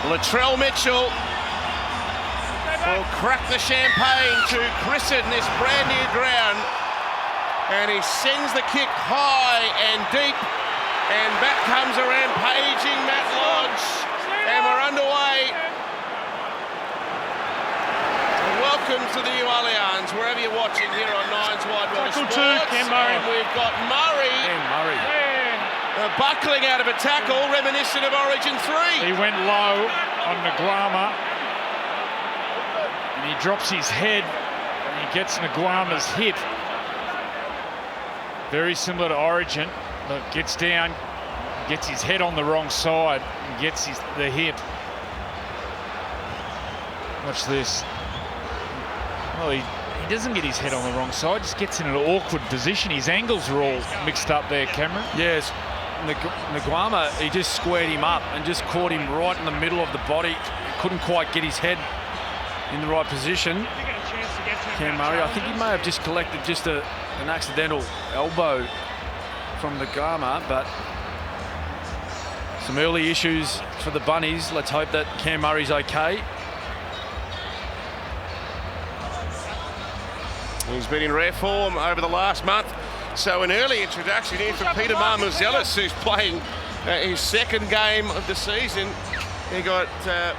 Latrell Mitchell will crack the champagne to christen this brand new ground, and he sends the kick high and deep, and back comes a rampaging Matt Lodge, and we're underway. Welcome to the New Orleans, wherever you're watching here on Nines Wide World of Sports. And we've got Murray. Buckling out of a tackle, reminiscent of Origin 3. He went low on Nguama, and he drops his head, and he gets Nguama's hip. Very similar to Origin. Look, gets down, gets his head on the wrong side, and gets the hip. Watch this. Well, he doesn't get his head on the wrong side, just gets in an awkward position. His angles are all mixed up there, Cameron. Yes, Nguama, he just squared him up and just caught him right in the middle of the body. Couldn't quite get his head in the right position. Cam Murray, I think he may have just collected just an accidental elbow from Nguama, but some early issues for the Bunnies. Let's hope that Cam Murray's okay. He's been in rare form over the last month. So an early introduction here for Peter Marmuzelis, who's playing his second game of the season. He got a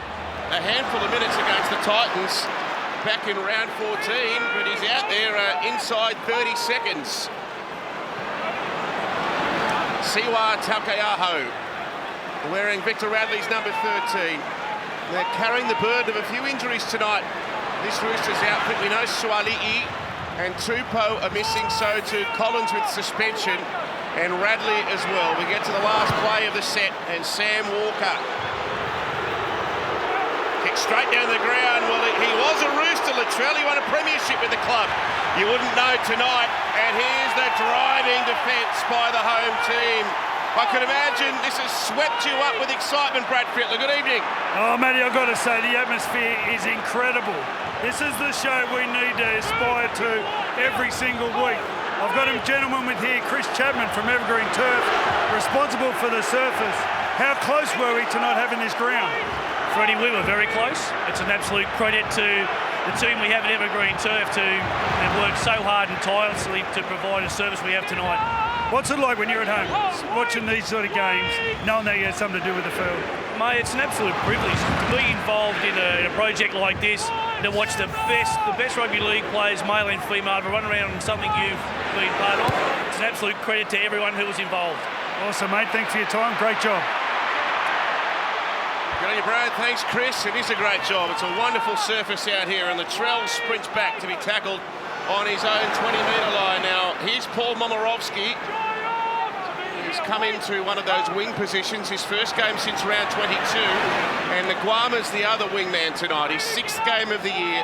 handful of minutes against the Titans back in round 14, but he's out there inside 30 seconds. Siwa Taukeaho wearing Victor Radley's number 13. They're carrying the burden of a few injuries tonight. This Roosters outfit, we know Suali'i and Tupou are missing, so too Collins with suspension, and Radley as well. We get to the last play of the set, and Sam Walker kicks straight down the ground. Well, he was a Rooster, Latrell. He won a premiership with the club. You wouldn't know tonight. And here's the driving defence by the home team. I could imagine this has swept you up with excitement, Brad Fittler. Good evening. Oh, Matty, I've got to say, the atmosphere is incredible. This is the show we need to aspire to every single week. I've got a gentleman with here, Chris Chapman from Evergreen Turf, responsible for the surface. How close were we to not having this ground? Freddie, we were very close. It's an absolute credit to the team we have at Evergreen Turf they've worked so hard and tirelessly to provide a service we have tonight. What's it like when you're at home, watching these sort of games, knowing that you have something to do with the field? Mate, it's an absolute privilege to be involved in a project like this, to watch the best rugby league players, male and female, to run around on something you've been part of. It's an absolute credit to everyone who was involved. Awesome, mate. Thanks for your time. Great job. Good on you, Brad. Thanks, Chris. It is a great job. It's a wonderful surface out here, and Latrell sprints back to be tackled on his own 20-metre line. Now, here's Paul Momirovski. He's come into one of those wing positions, his first game since round 22, and Nguama's the other wingman tonight, his sixth game of the year.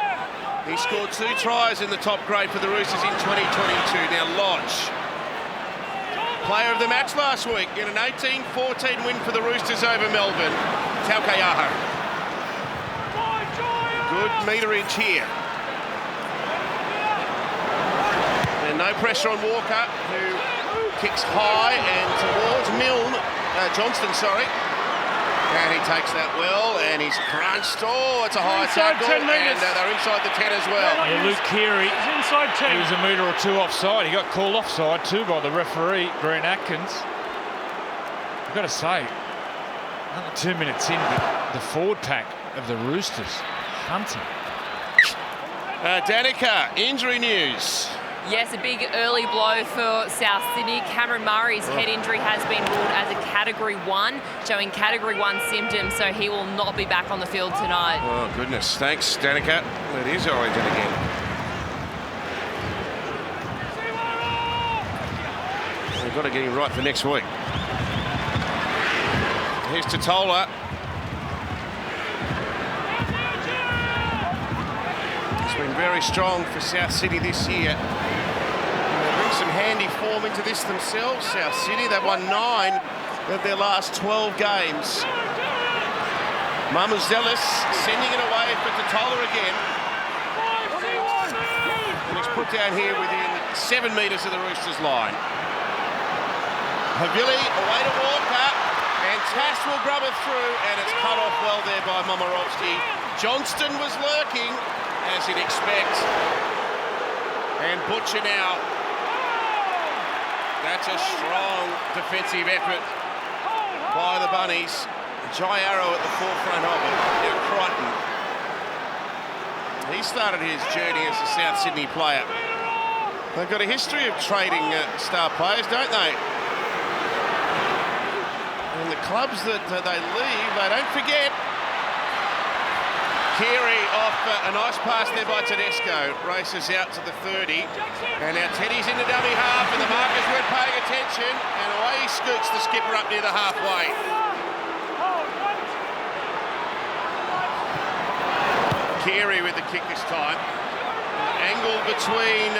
He scored 2 tries in the top grade for the Roosters in 2022. Now, Lodge, player of the match last week in an 18-14 win for the Roosters over Melbourne. Taukeaho. Good meterage here. And no pressure on Walker, who kicks high and towards Johnston, and he takes that well, and he's crunched. Oh, it's a high tackle, and they're inside the 10 as well. Yeah, Luke Keary, inside 10. He was a metre or 2 offside. He got called offside too by the referee, Grant Atkins. I've got to say, another 2 minutes in, the forward pack of the Roosters hunting. Danica, injury news. Yes, a big early blow for South Sydney. Cameron Murray's head injury has been ruled as a Category 1, showing Category 1 symptoms, so he will not be back on the field tonight. Oh, goodness. Thanks, Danica. It is Origin again. We've got to get him right for next week. Here's Totola. It's been very strong for South Sydney this year. They bring some handy form into this themselves, South Sydney. They've won 9 of their last 12 games. Marmuzelis sending it away for Totola again. And he's put down here within 7 metres of the Roosters line. Havili away to Walker, and Tass will grub it through, and it's cut off well there by Momorovsky. Johnston was lurking, as you'd expect. And Butcher now. That's a strong defensive effort by the Bunnies. Jai Arrow at the forefront of it. Now Crichton. He started his journey as a South Sydney player. They've got a history of trading star players, don't they? And the clubs that they leave, they don't forget. Keary off a nice pass there by Tedesco. Races out to the 30. And now Teddy's in the dummy half, and the markers weren't paying attention. And away he scoots the skipper up near the halfway. Keary with the kick this time. Angle between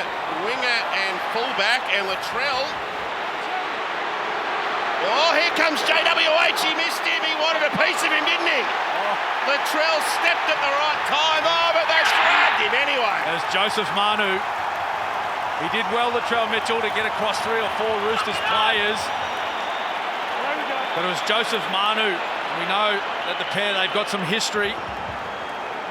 winger and fullback, and Latrell. Oh, here comes JWH. He missed him. He wanted a piece of him, didn't he? Latrell stepped at the right time. Oh, but they dragged him anyway. There's Joseph Manu. He did well, Latrell Mitchell, to get across 3 or 4 Roosters players. But it was Joseph Manu. We know that the pair, they've got some history.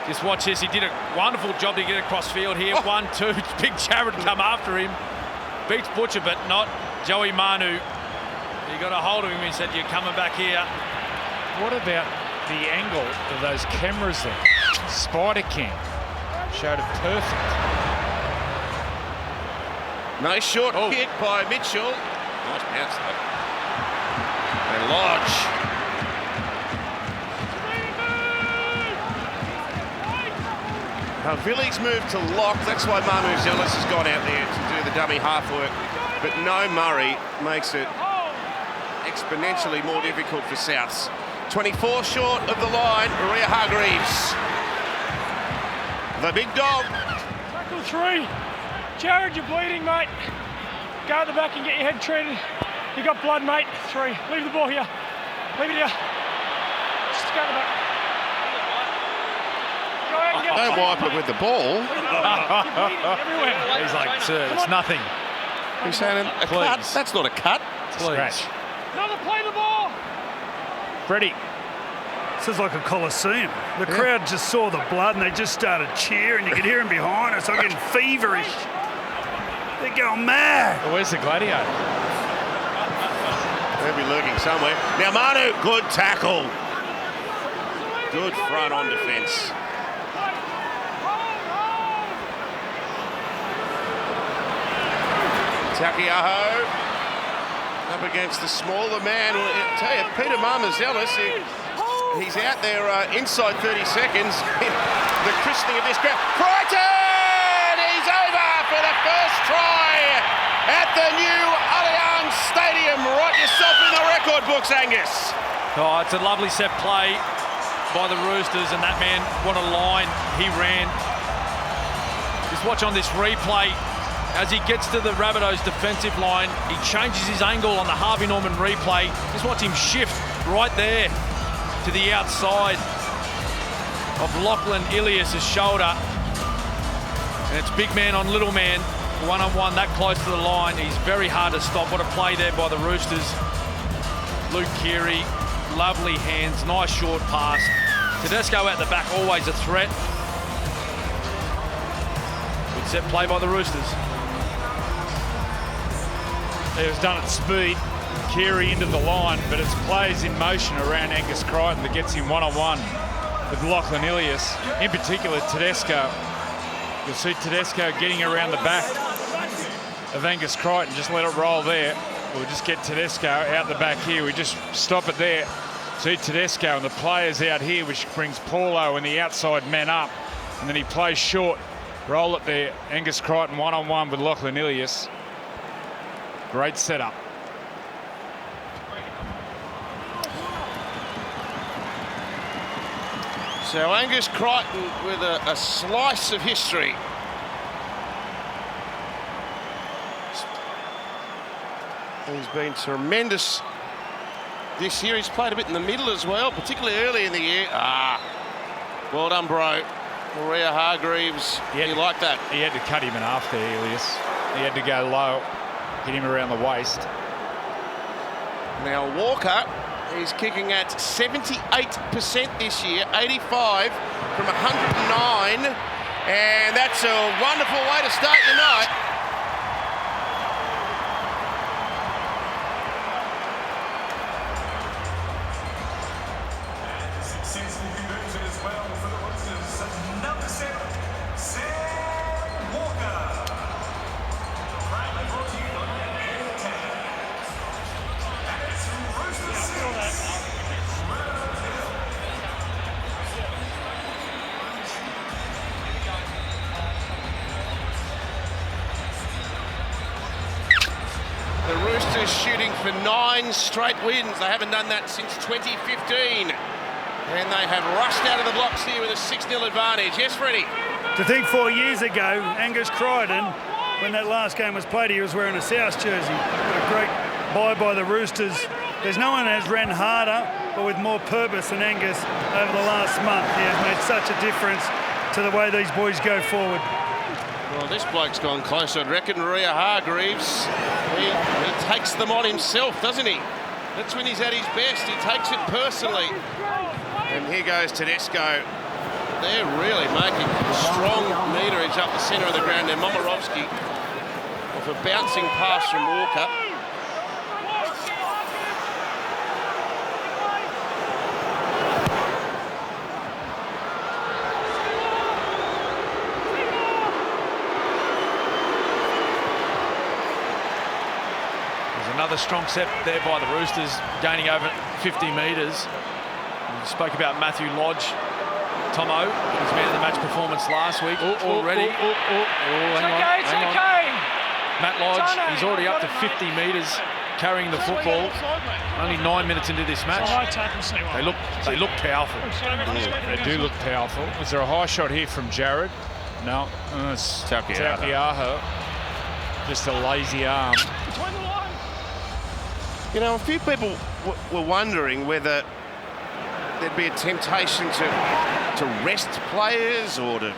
Just watch this. He did a wonderful job to get across field here. 1-2. Big Jared come after him. Beats Butcher, but not Joey Manu. He got a hold of him. He said, "You're coming back here." What about the angle of those cameras there? Spider cam showed it perfect. Nice short kick by Mitchell. Nice bounce though. And Lodge. Villiers moved to lock. That's why Manu Zealous has gone out there to do the dummy half work. But no Murray makes it exponentially more difficult for Souths. 24 short of the line, Maria Hargreaves. The big dog. Tackle 3. Jared, you're bleeding, mate. Go at the back and get your head treated. You got blood, mate. 3. Leave the ball here. Leave it here. Just go at the back. Go out and get Don't wipe it with the ball. everywhere. He's like, "Sir, it's nothing." He's saying a cut. That's not a cut. Scratch. Another play the ball. Freddie. This is like a coliseum. The crowd just saw the blood and they just started cheering. You could hear them behind us. I'm getting feverish. They're going mad. Well, where's the gladiator? They'll be lurking somewhere. Now Manu, good tackle. Good front on defence. Takiaho up against the smaller man. I tell you, Peter Marmazelis, he's out there inside 30 seconds. The christening of this crowd. Crichton! He's over for the first try at the new Allianz Stadium. Write yourself in the record books, Angus. Oh, it's a lovely set play by the Roosters, and that man, what a line he ran. Just watch on this replay. As he gets to the Rabbitohs defensive line, he changes his angle on the Harvey Norman replay. Just watch him shift right there to the outside of Lachlan Ilias' shoulder. And it's big man on little man, one-on-one that close to the line. He's very hard to stop. What a play there by the Roosters. Luke Keary, lovely hands, nice short pass. Tedesco at the back, always a threat. Good set play by the Roosters. It was done at speed. Keary into the line, but it's plays in motion around Angus Crichton that gets him one-on-one with Lachlan Ilias. In particular, Tedesco. You'll see Tedesco getting around the back of Angus Crichton. Just let it roll there. We'll just get Tedesco out the back here. We just stop it there. See Tedesco and the players out here, which brings Paulo and the outside men up. And then he plays short. Roll it there. Angus Crichton one-on-one with Lachlan Ilias. Great setup. So Angus Crichton with a slice of history. He's been tremendous this year. He's played a bit in the middle as well, particularly early in the year. Well done, bro. Maria Hargreaves, you like that? He had to cut him in half there, Ilias. He had to go low, get him around the waist. Now Walker, He's kicking at 78% this year, 85 from 109. And that's a wonderful way to start the night. Successful conversion as well for the Roosters. Number 7, Sam Walker. Proudly brought to you by NRL Telstra. And it's Roosters 6. The Roosters shooting for 9 straight wins. They haven't done that since 2015. And they have rushed out of the blocks here with a 6-0 advantage. Yes, Freddie? To think 4 years ago, Angus Crichton, when that last game was played, he was wearing a South jersey. What a great buy by the Roosters. There's no one that has ran harder but with more purpose than Angus over the last month. He has made such a difference to the way these boys go forward. Well, this bloke's gone close, I'd reckon. Rhea Hargreaves, he takes them on himself, doesn't he? That's when he's at his best. He takes it personally. And here goes Tedesco. They're really making strong meterage up the centre of the ground there. Momirovski off a bouncing pass from Walker. Another strong set there by the Roosters, gaining over 50 metres. We spoke about Matthew Lodge. Tomo, his man of the match performance last week already. Hang on. Matt Lodge, he's already up to 50 metres carrying the football. Only 9 minutes into this match. They look powerful. They do look powerful. Was there a high shot here from Jared? No. It's Tapiaho. Just a lazy arm. You know, a few people were wondering whether there'd be a temptation to rest players or to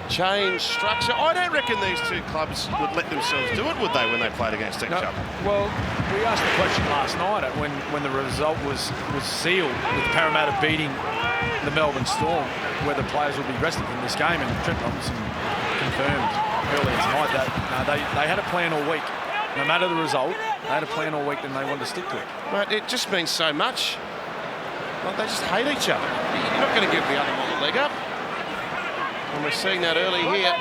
change structure. I don't reckon these two clubs would let themselves do it, would they, when they played against each other? Well, we asked the question last night when the result was sealed with Parramatta beating the Melbourne Storm, whether players would be rested from this game, and Trent Robinson confirmed earlier tonight that they had a plan all week. No matter the result, they had a plan all week and they wanted to stick to it. But it just means so much. Like, they just hate each other. You're not going to give the other one a leg up. And we're seeing that early here.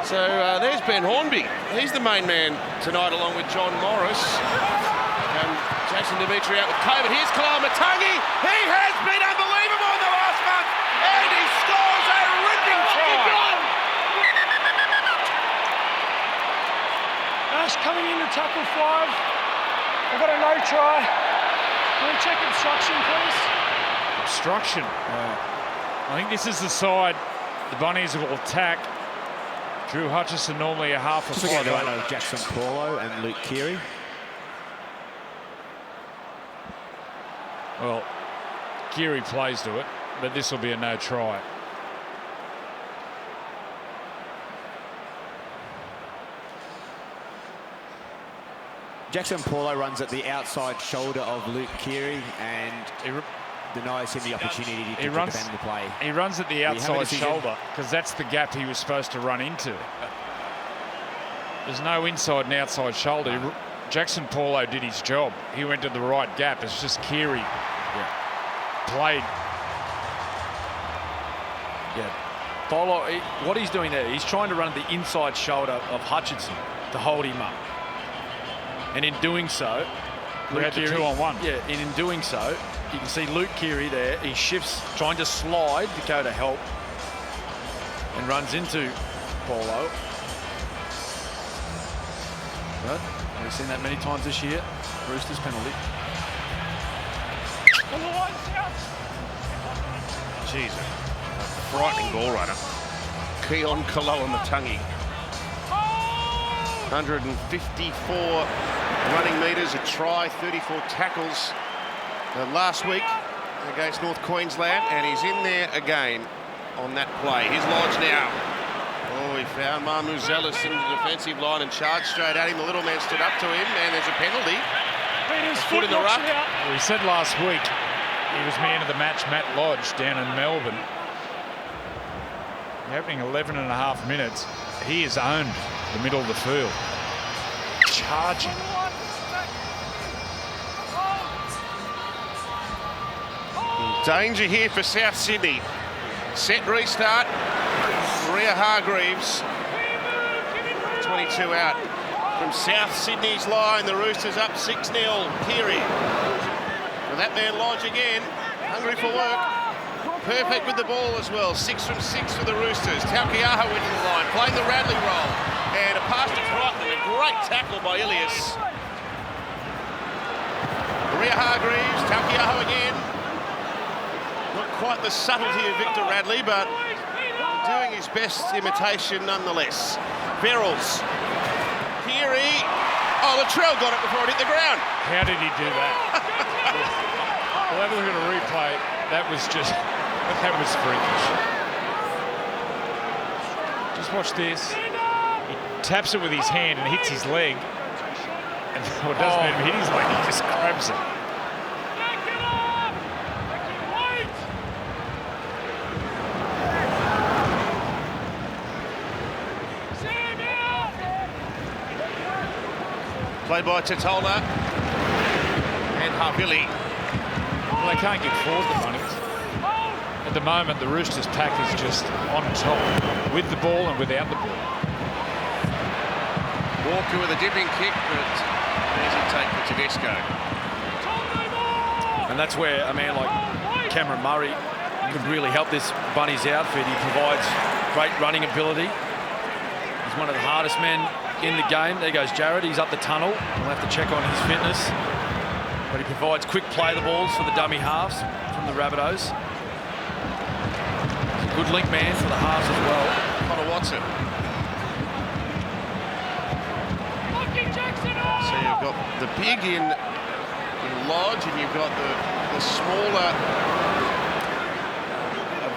So there's Ben Hornby. He's the main man tonight, along with John Morris. And Jason Dimitri out with COVID. Here's Kalamatangi. He has been unbelievable in the last month. And he scores a ripping try. Coming in to tackle 5. I've got a no try. Can we check obstruction, please? Obstruction. I think this is the side the Bunnies will attack. Drew Hutchison normally a half a five. Jackson Paulo and Luke Keary. Well, Keary plays to it, but this will be a no try. Jackson Paulo runs at the outside shoulder of Luke Keary and denies him the opportunity to defend the play. He runs at the outside shoulder because that's the gap he was supposed to run into. There's no inside and outside shoulder. Jackson Paulo did his job. He went to the right gap. It's just Keary played. Yeah. Paulo, what he's doing there, he's trying to run at the inside shoulder of Hutchinson to hold him up. And in doing so, we had the 2-on-1. Yeah, and in doing so, you can see Luke Keary there. He shifts, trying to slide to go to help, and runs into Paulo. But we've seen that many times this year. Roosters penalty. Jeez, a frightening ball runner. Keon Kalamatangi. 154 running metres, a try, 34 tackles last week against North Queensland, and he's in there again on that play. Here's Lodge now. Oh, he found Mamu Zealous in the defensive line and charged straight at him. The little man stood up to him, and there's a penalty. Peter's foot in the knocks ruck. it out. Well, he said last week he was man of the match, Matt Lodge, down in Melbourne. The opening 11 and a half minutes, he has owned the middle of the field. Charging. Danger here for South Sydney. Set restart. Maria Hargreaves. 22 out from South Sydney's line. The Roosters up 6-0. Keary. And that man Lodge again. Hungry for work. Perfect with the ball as well. 6 from 6 for the Roosters. Taukiaho into the line. Playing the Radley role. And a pass to Crichton. A great tackle by Ilias. Maria Hargreaves. Taukiaho again. Not quite the subtlety of Victor Radley, but doing his best imitation nonetheless. Verrills. Keary. Oh, Latrell got it before it hit the ground. How did he do that? We'll have a look at a replay. That was freakish. Just watch this. He taps it with his hand and hits his leg. And well, it doesn't even hit his leg, he just grabs it. Played by Tatola and Harvilli. Well, they can't get forward the Bunnies. At the moment, the Roosters pack is just on top, with the ball and without the ball. Walker with a dipping kick, but an easy take for Tedesco. And that's where a man like Cameron Murray could really help this Bunnies outfit. He provides great running ability. He's one of the hardest men in the game. There goes Jared. He's up the tunnel. We'll have to check on his fitness. But he provides quick play the balls for the dummy halves from the Rabbitohs. He's a good link man for the halves as well. Connor Watson. So you've got the big in Lodge, and you've got the smaller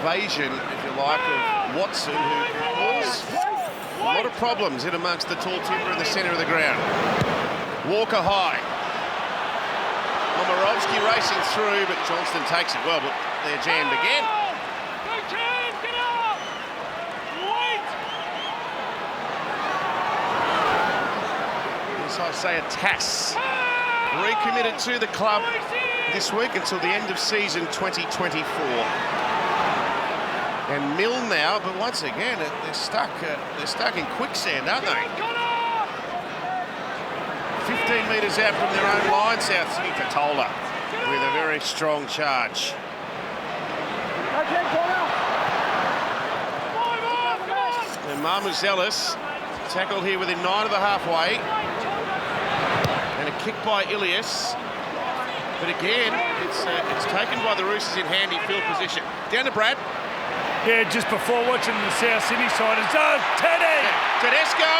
evasion, if you like, of Watson, who caused a lot of problems in amongst the tall timber in the centre of the ground. Walker high. Momirovski racing through, but Johnston takes it well, but they're jammed again. As I say, a TAS. Recommitted to the club this week until the end of season 2024. And Mill now, but once again, they're stuck in quicksand, aren't they? 15 metres out from their own line, South Sydney. Tatola with a very strong charge. And Marmuzelis tackled here within 9 of the halfway. And a kick by Ilias. But again, it's taken by the Roosters in handy field position. Down to Brad. Yeah, just before watching the South Sydney side, it's Teddy! Tedesco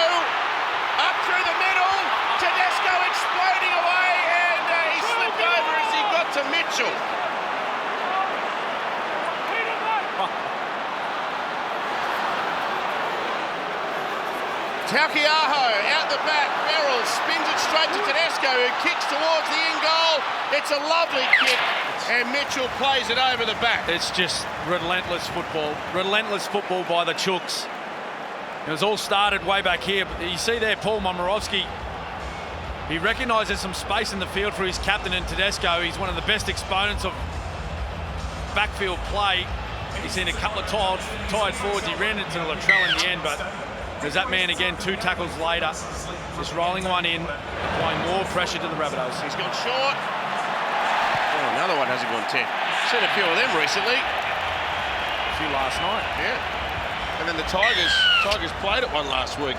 up through the middle. Tedesco exploding away, and he slipped over as he got to Mitchell. Taukiaho out the back. Verrills spins it straight to Tedesco, who kicks towards the in goal. It's a lovely kick, and Mitchell plays it over the back. It's just relentless football by the Chooks. It was all started way back here. But you see there, Paul Momirovski, he recognises some space in the field for his captain and Tedesco. He's one of the best exponents of backfield play. He's seen a couple of tired forwards. He ran into Latrell in the end, but there's that man again 2 tackles later, just rolling one in, applying more pressure to the Rabbitohs. He's gone short. Oh, another one hasn't gone 10. Seen a few of them recently. A few last night. Yeah. And then the Tigers played at one last week,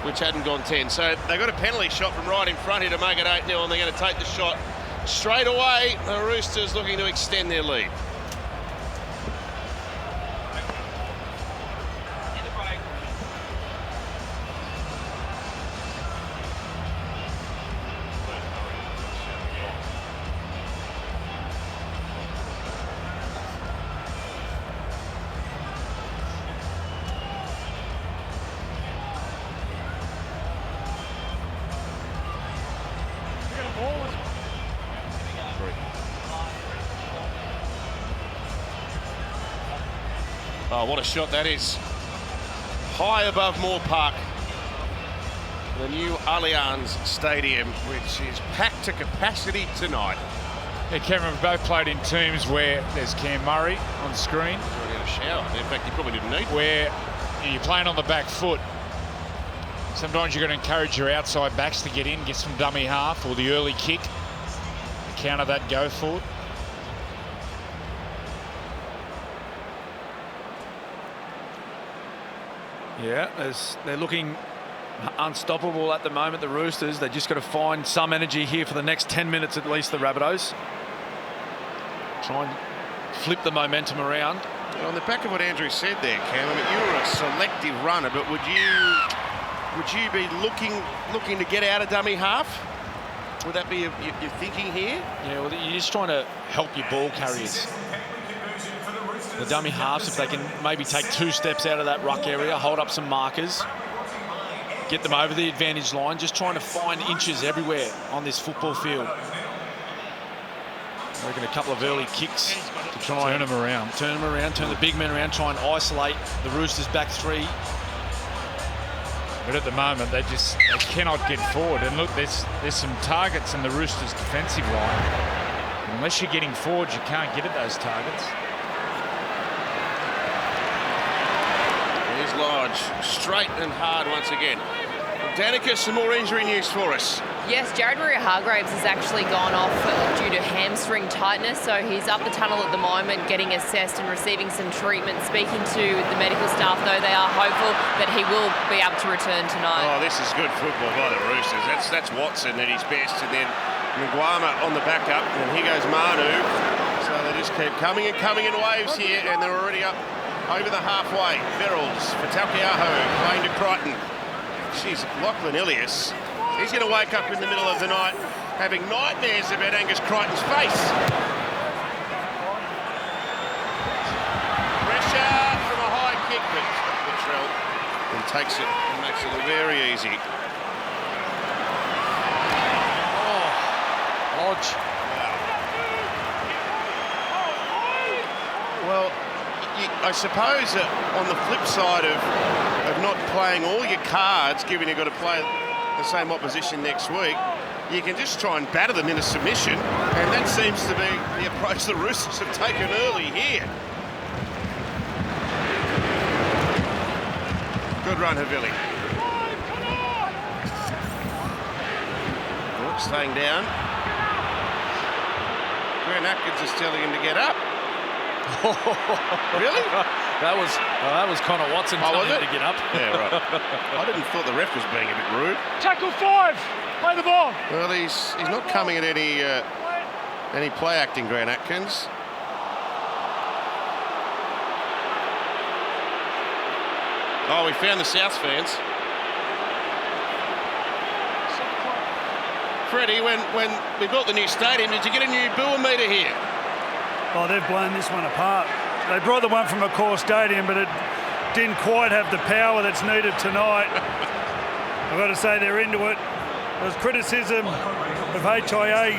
which hadn't gone 10. So they got a penalty shot from right in front here to make it 8-0, and they're going to take the shot straight away. The Roosters looking to extend their lead. Oh, what a shot that is. High above Moore Park. The new Allianz Stadium, which is packed to capacity tonight. Yeah, Cameron, we've both played in teams where there's Cam Murray on screen. He's already had a shower. In fact, he probably didn't need one. Where you're playing on the back foot. Sometimes you're going to encourage your outside backs to get in, get some dummy half or the early kick. Counter that go forward. Yeah, they're looking unstoppable at the moment, the Roosters. They just got to find some energy here for the next 10 minutes at least, the Rabbitohs. Try and flip the momentum around. Well, on the back of what Andrew said there, Cam, I mean, you were a selective runner, but would you be looking to get out of dummy half? Would that be your thinking here? Yeah, well, you're just trying to help your ball carriers. The dummy halves, if they can maybe take 2 steps out of that ruck area, hold up some markers, get them over the advantage line, just trying to find inches everywhere on this football field. I reckon a couple of early kicks to try and turn them around, turn the big men around, try and isolate the Roosters back 3. But at the moment, they cannot get forward. And look, there's some targets in the Roosters' defensive line. And unless you're getting forward, you can't get at those targets. Here's Lodge, straight and hard once again. Danica, some more injury news for us. Yes, Jared Hargraves has actually gone off due to hamstring tightness, so he's up the tunnel at the moment getting assessed and receiving some treatment. Speaking to the medical staff, though, they are hopeful that he will be able to return tonight. Oh, this is good football by the Roosters. That's Watson at his best, and then Nguama on the backup, and here goes Manu. So they just keep coming in waves here, and they're already up over the halfway. Verrills for Taukeiaho, playing to Crichton. Jeez, Lachlan Ilias. He's going to wake up in the middle of the night having nightmares about Angus Crichton's face. Pressure from a high kick, but Latrell and takes it and makes it very easy. Oh, Lodge. Well, I suppose that on the flip side of not playing all your cards, given you've got to play the same opposition next week, you can just try and batter them into submission, and that seems to be the approach the Roosters have taken early here. Good run, Havili. Oh, staying down. Grant Atkins is telling him to get up. Really? That was Connor Watson telling him to get up. Yeah, right. I didn't thought the ref was being a bit rude. Tackle 5. Play the ball. Well, he's not coming at any play acting, Grant Atkins. Oh, we found the South fans. Freddie, when we built the new stadium, did you get a new booer meter here? Oh, they've blown this one apart. They brought the one from a core stadium, but it didn't quite have the power that's needed tonight. I've got to say they're into it. There was criticism of HIA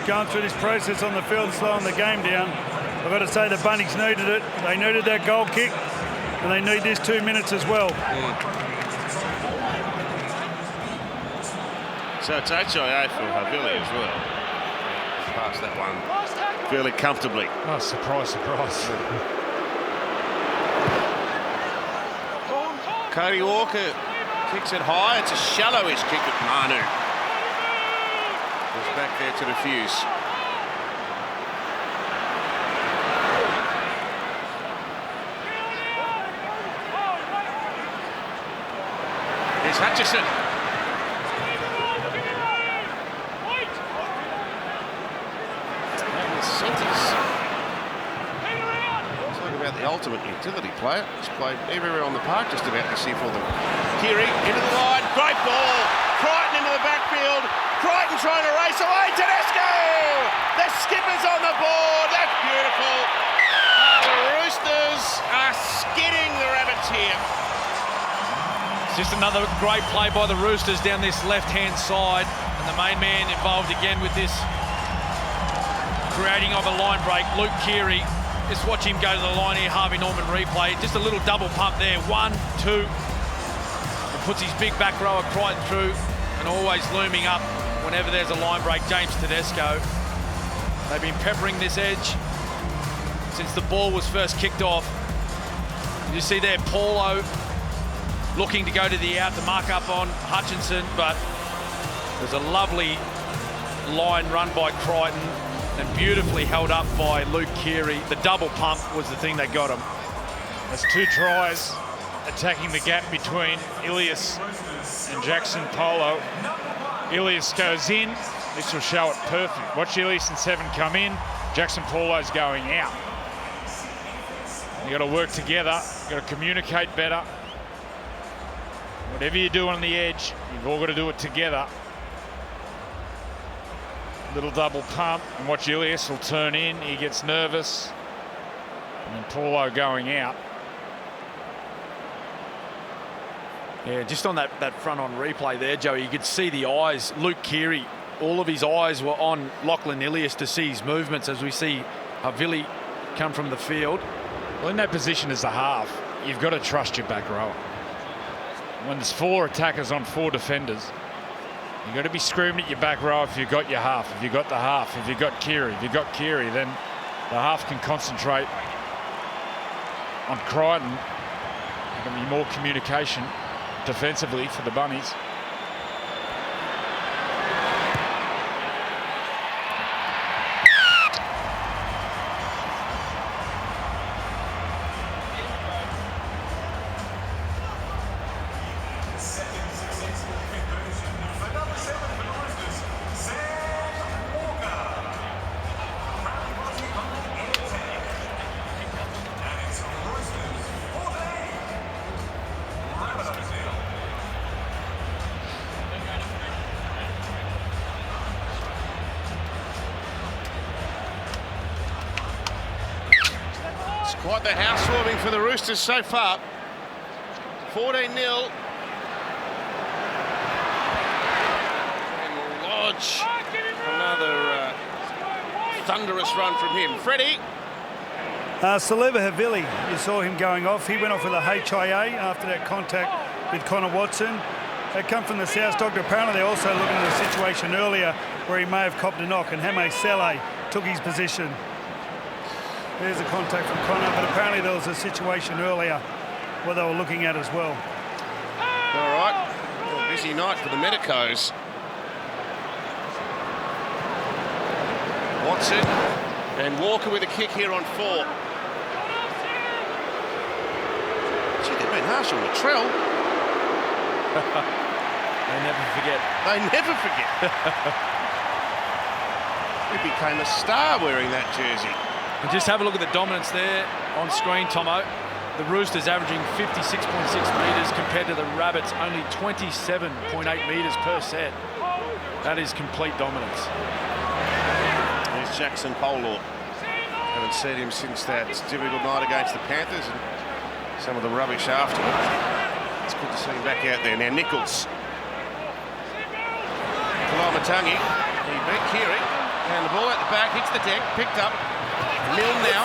going through this process on the field, slowing the game down. I've got to say the Bunnies needed it. They needed that goal kick, and they need this 2 minutes as well. So it's HIA for Havili as well. Past that one fairly comfortably. Oh, surprise, surprise. Cody Walker kicks it high. It's a shallowish kick at Manu. Goes back there to defuse. Here's Hutchison. The ultimate utility player. He's played everywhere on the park just about this year for them. Keary into the line, great ball. Crichton into the backfield. Crichton trying to race away. Tedesco! The skipper's on the board. That's beautiful. The Roosters are skidding the Rabbits here. It's just another great play by the Roosters down this left-hand side, and the main man involved again with this creating of a line break. Luke Keary Just watch him go to the line here, Harvey Norman replay. Just a little double pump there. 1, 2. And puts his big back rower Crichton through, and always looming up whenever there's a line break, James Tedesco. They've been peppering this edge since the ball was first kicked off. You see there Paulo looking to go to the out to mark up on Hutchinson, but there's a lovely line run by Crichton and beautifully held up by Luke Keary. The double pump was the thing that got him. There's 2 tries attacking the gap between Ilias and Jackson Paulo. Ilias goes in. This will show it perfect. Watch Ilias and 7 come in. Jackson Paulo's going out. You got to work together. You got to communicate better. Whatever you do on the edge, you've all got to do it together. Little double pump, and watch Ilias will turn in. He gets nervous, and then Paulo going out. Yeah, just on that front on replay there, Joey, you could see the eyes. Luke Keary, all of his eyes were on Lachlan Ilias to see his movements as we see Havili come from the field. Well, in that position as a half, you've got to trust your back rower. When there's 4 attackers on 4 defenders, you've got to be screaming at your back row if you've got your half. If you've got the half, if you've got Keary, then the half can concentrate on Crichton. There's going to be more communication defensively for the Bunnies. Quite the housewarming for the Roosters so far. 14-0. And Lodge, another thunderous run from him. Freddie. Saliba Havili, you saw him going off. He went off with a HIA after that contact with Connor Watson. They come from the South Doctor. Apparently they're also looking at a situation earlier where he may have copped a knock, and Hame Sele took his position. There's a contact from Connor, but apparently there was a situation earlier where they were looking at as well. All right, a busy night for the Medicos. Watson and Walker with a kick here on 4. Gee, they've been harsh on Latrell. They never forget. They never forget. He became a star wearing that jersey. And just have a look at the dominance there on screen, Tomo. The Roosters averaging 56.6 metres compared to the Rabbits only 27.8 metres per set. That is complete dominance. There's Jackson Paulo. Haven't seen him since that difficult night against the Panthers and some of the rubbish afterwards. It's good to see him back out there. Now Nichols. Kalamatangi. He beat Keary. And the ball at the back, hits the deck, picked up. Milne now.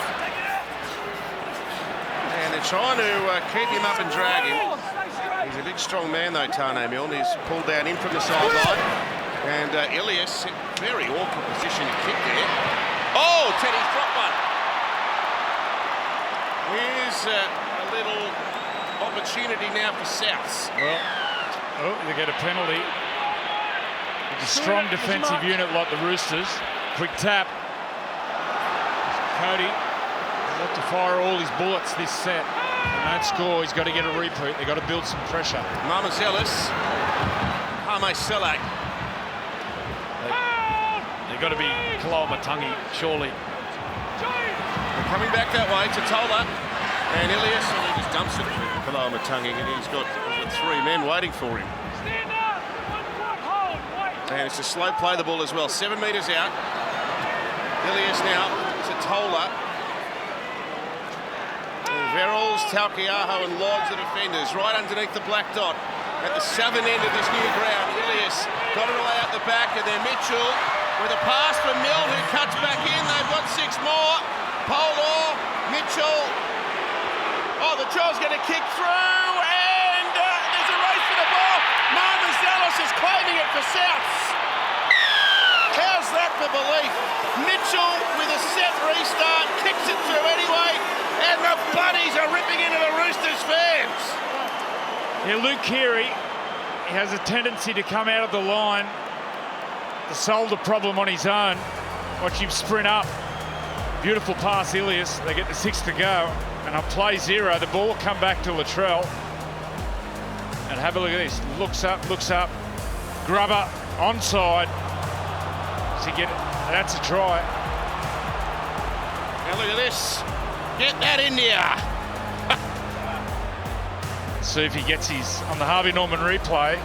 And they're trying to keep him up and drag him. He's a big, strong man, though, Tane Milne. He's pulled down in from the sideline. And Ilias, very awkward position to kick there. Oh, Teddy's dropped one. Here's a little opportunity now for Souths. Well, they get a penalty. It's a strong defensive unit like the Roosters. Quick tap. Cody has got to fire all his bullets this set. They don't score, he's got to get a repeat. They've got to build some pressure. Marmazelis. Hame Sele. They've got to be Kalamatangi, surely. They're coming back that way to Tola. And Ilias, and he just dumps it. Kalamatangi, and he's got 3 men waiting for him. And it's a slow play the ball as well. 7 metres out. Ilias now to Tola. Verrills, Taukiaho and Lodge, the defenders, right underneath the black dot at the southern end of this new ground. Ilias got it away out the back, and then Mitchell with a pass from Milne, who cuts back in. They've got 6 more. Polo Mitchell. Oh, the jaw's going to kick through, and there's a race for the ball. Marmazelis is claiming it for Souths. How's that for belief? Mitchell with a set restart, kicks it through anyway, and the Bunnies are ripping into the Roosters fans. Yeah, Luke Keary, he has a tendency to come out of the line to solve the problem on his own. Watch him sprint up. Beautiful pass, Ilias. They get the 6 to go. And on play 0, the ball will come back to Latrell. And have a look at this. Looks up. Grubber, onside. Does he get it? That's a try. Now look at this. Get that in there. See if he gets his on the Harvey Norman replay.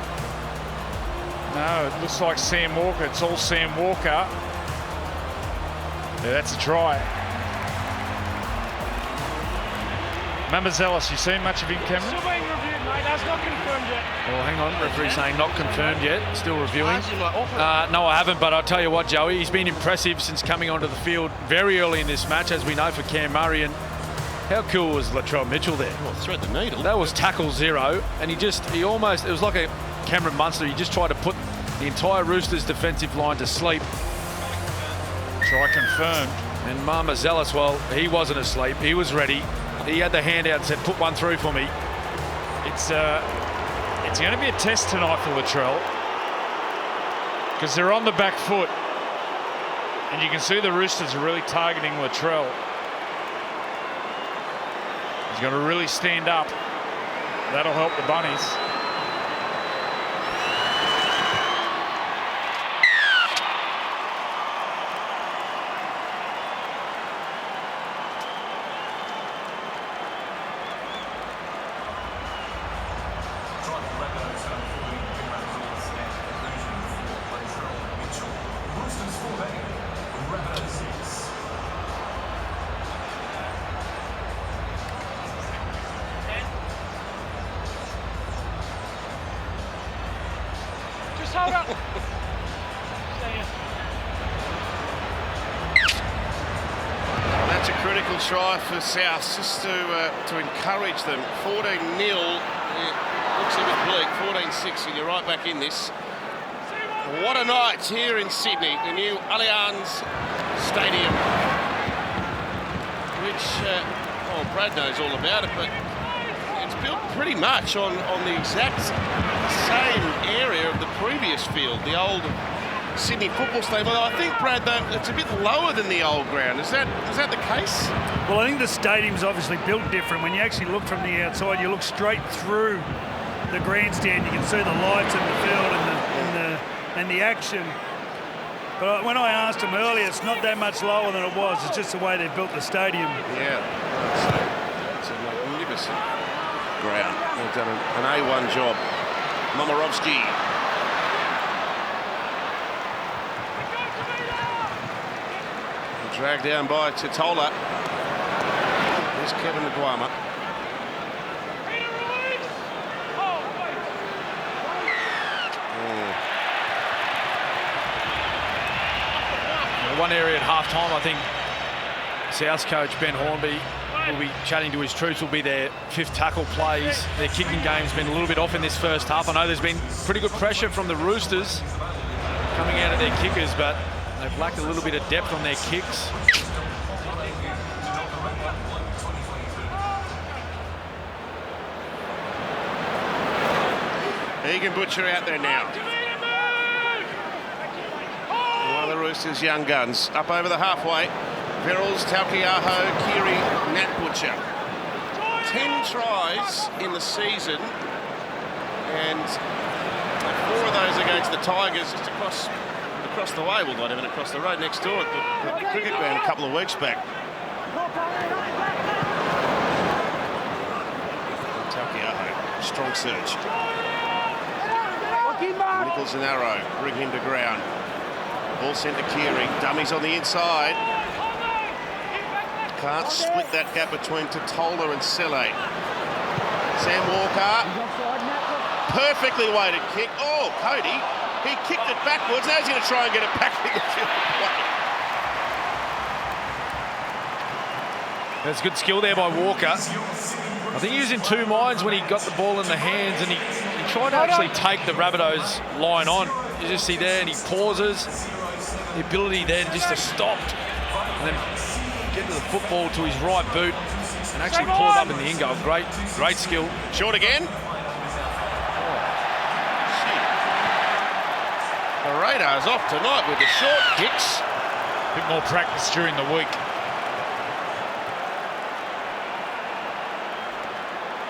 No, it looks like Sam Walker. It's all Sam Walker. Yeah, that's a try. Marmazelis, you seen much of him, Cameron? Still being reviewed, mate. That's not confirmed yet. Well, hang on. Referee saying not confirmed yet. Still reviewing. No, I haven't, but I'll tell you what, Joey, he's been impressive since coming onto the field very early in this match, as we know, for Cam Murray. And how cool was Latrell Mitchell there? Well, thread the needle. That was tackle 0, and he almost, it was like a Cameron Munster. He just tried to put the entire Roosters defensive line to sleep. Try confirmed. And Marmazelis, well, he wasn't asleep. He was ready. He had the hand out and said, put one through for me. It's going to be a test tonight for Latrell, because they're on the back foot, and you can see the Roosters are really targeting Latrell. He's got to really stand up. That'll help the Bunnies. Hold up. That's a critical try for South, just to encourage them. 14-0. Looks a bit bleak. 14-6, and you're right back in this. What a night here in Sydney, the new Allianz Stadium, which Brad knows all about it, but it's built pretty much on the exact same area of the previous field, the old Sydney football stadium. Although I think, Brad, though, it's a bit lower than the old ground. Is that the case? Well, I think the stadium's obviously built different. When you actually look from the outside, you look straight through the grandstand. You can see the lights in the field and the action. But when I asked him earlier, it's not that much lower than it was. It's just the way they built the stadium. Yeah, it's a magnificent ground. They've done an A1 job. Momorovsky. Dragged down by Tatola. Here's Kevin Nguama. One area at half-time, I think South's coach Ben Hornby will be chatting to his troops, will be their 5th tackle plays. Their kicking game's been a little bit off in this first half. I know there's been pretty good pressure from the Roosters coming out of their kickers, but they've lacked a little bit of depth on their kicks. Egan Butcher out there now. One of the Roosters' young guns. Up over the halfway. Verrills, Taukiaho, Keary, Nat Butcher. 10 tries in the season. And 4 of those against the Tigers just across the way. Well, not even across the road, next door at the cricket ground a couple of weeks back. Taukiaho, strong surge. Nichols and Arrow bring him to ground. Ball sent to Keary. Dummies on the inside. Can't split that gap between Tatola and Sele. Sam Walker. Perfectly weighted kick. Oh, Cody. He kicked it backwards. Now he's going to try and get it back in the field. There's good skill there by Walker. I think he was in two minds when he got the ball in the hands, and he tried to actually take the Rabbitohs line on. You just see there, and he pauses. The ability then just to stop and then get to the football to his right boot and actually pull it up in the in goal. Great skill. Short again. The Raiders off tonight with the short kicks. A bit more practice during the week.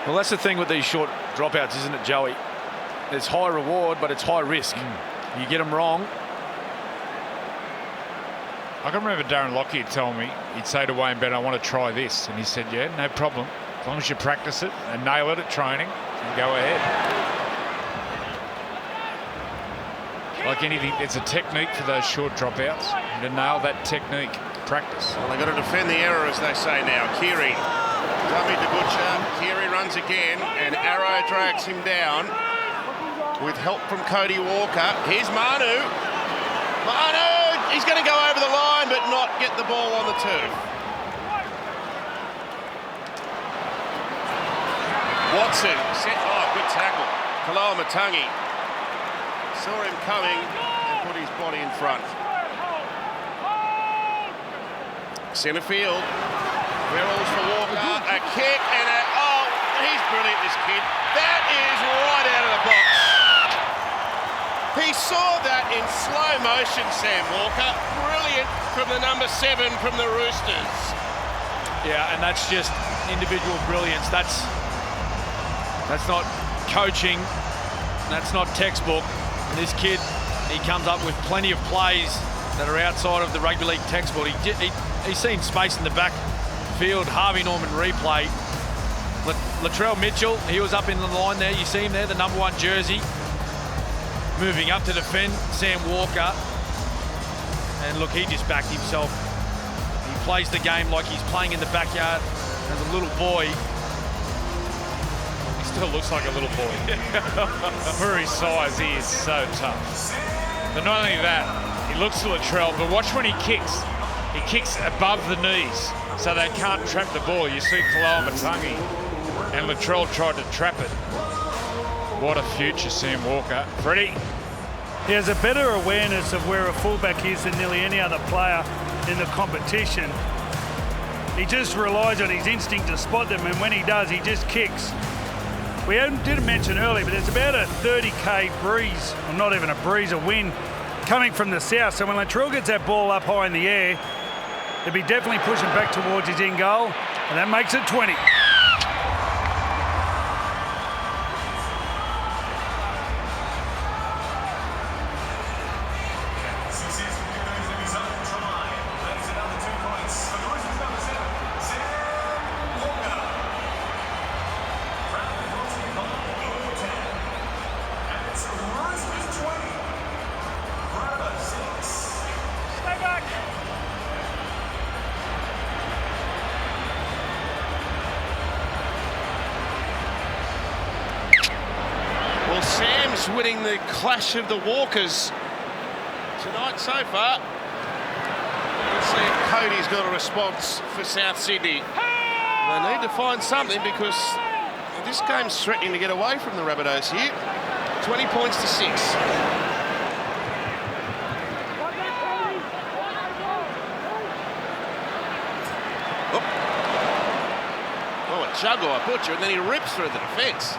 Well, that's the thing with these short dropouts, isn't it, Joey? There's high reward, but it's high risk. You get them wrong. I can remember Darren Lockyer telling me, he'd say to Wayne Bennett, I want to try this. And he said, yeah, no problem. As long as you practice it and nail it at training, and go ahead. Like anything, it's a technique for those short dropouts. And to nail that technique, practice. Well, they've got to defend the error, as they say now. Keary, dummy to Butcher. Keary runs again, and Arrow drags him down with help from Cody Walker. Here's Manu. Manu! He's going to go over the line, but not get the ball on the turf. Watson, set. Oh, good tackle. Kaloa Matangi saw him coming and put his body in front. Centre field. Verrills for Walker. A kick and a... Oh, he's brilliant, this kid. That is right out of the box. He saw that in slow motion, Sam Walker. Brilliant from the number 7 from the Roosters. Yeah, and that's just individual brilliance. That's not coaching. That's not textbook. And this kid, he comes up with plenty of plays that are outside of the rugby league textbook. He's seen space in the back field. Harvey Norman replay. Latrell Mitchell, he was up in the line there. You see him there, the number 1 jersey. Moving up to defend Sam Walker. And look, he just backed himself. He plays the game like he's playing in the backyard as a little boy. He still looks like a little boy. For his size, he is so tough. But not only that, he looks to Latrell, but watch when he kicks. He kicks above the knees, so they can't trap the ball. You see Kaloa Matangi and Latrell tried to trap it. What a future, Sam Walker. Freddie? He has a better awareness of where a fullback is than nearly any other player in the competition. He just relies on his instinct to spot them, and when he does, he just kicks. We didn't mention earlier, but there's about a 30k breeze, or not even a breeze, a wind, coming from the south. So when Latrell gets that ball up high in the air, he'll be definitely pushing back towards his in goal, and that makes it 20. Sam's winning the clash of the Walkers tonight so far. Let's see if Cody's got a response for South Sydney. They need to find something because this game's threatening to get away from the Rabbitohs here. 20 points to 6. Oh, a juggle by Butcher, and then he rips through the defence.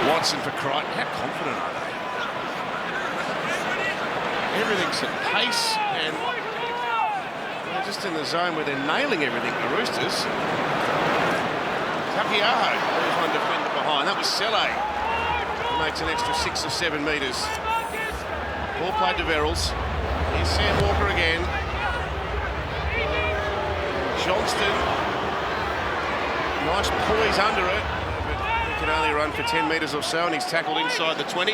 Watson for Crichton. How confident are they? Everything's at pace, and they're just in the zone where they're nailing everything, the Roosters. Takiaho, there's one defender behind. That was Sele. Makes an extra 6 or 7 metres. Ball played to Verrills. Here's Sam Walker again. Johnston. Nice poise under it. Can only run for 10 metres or so, and he's tackled inside the 20.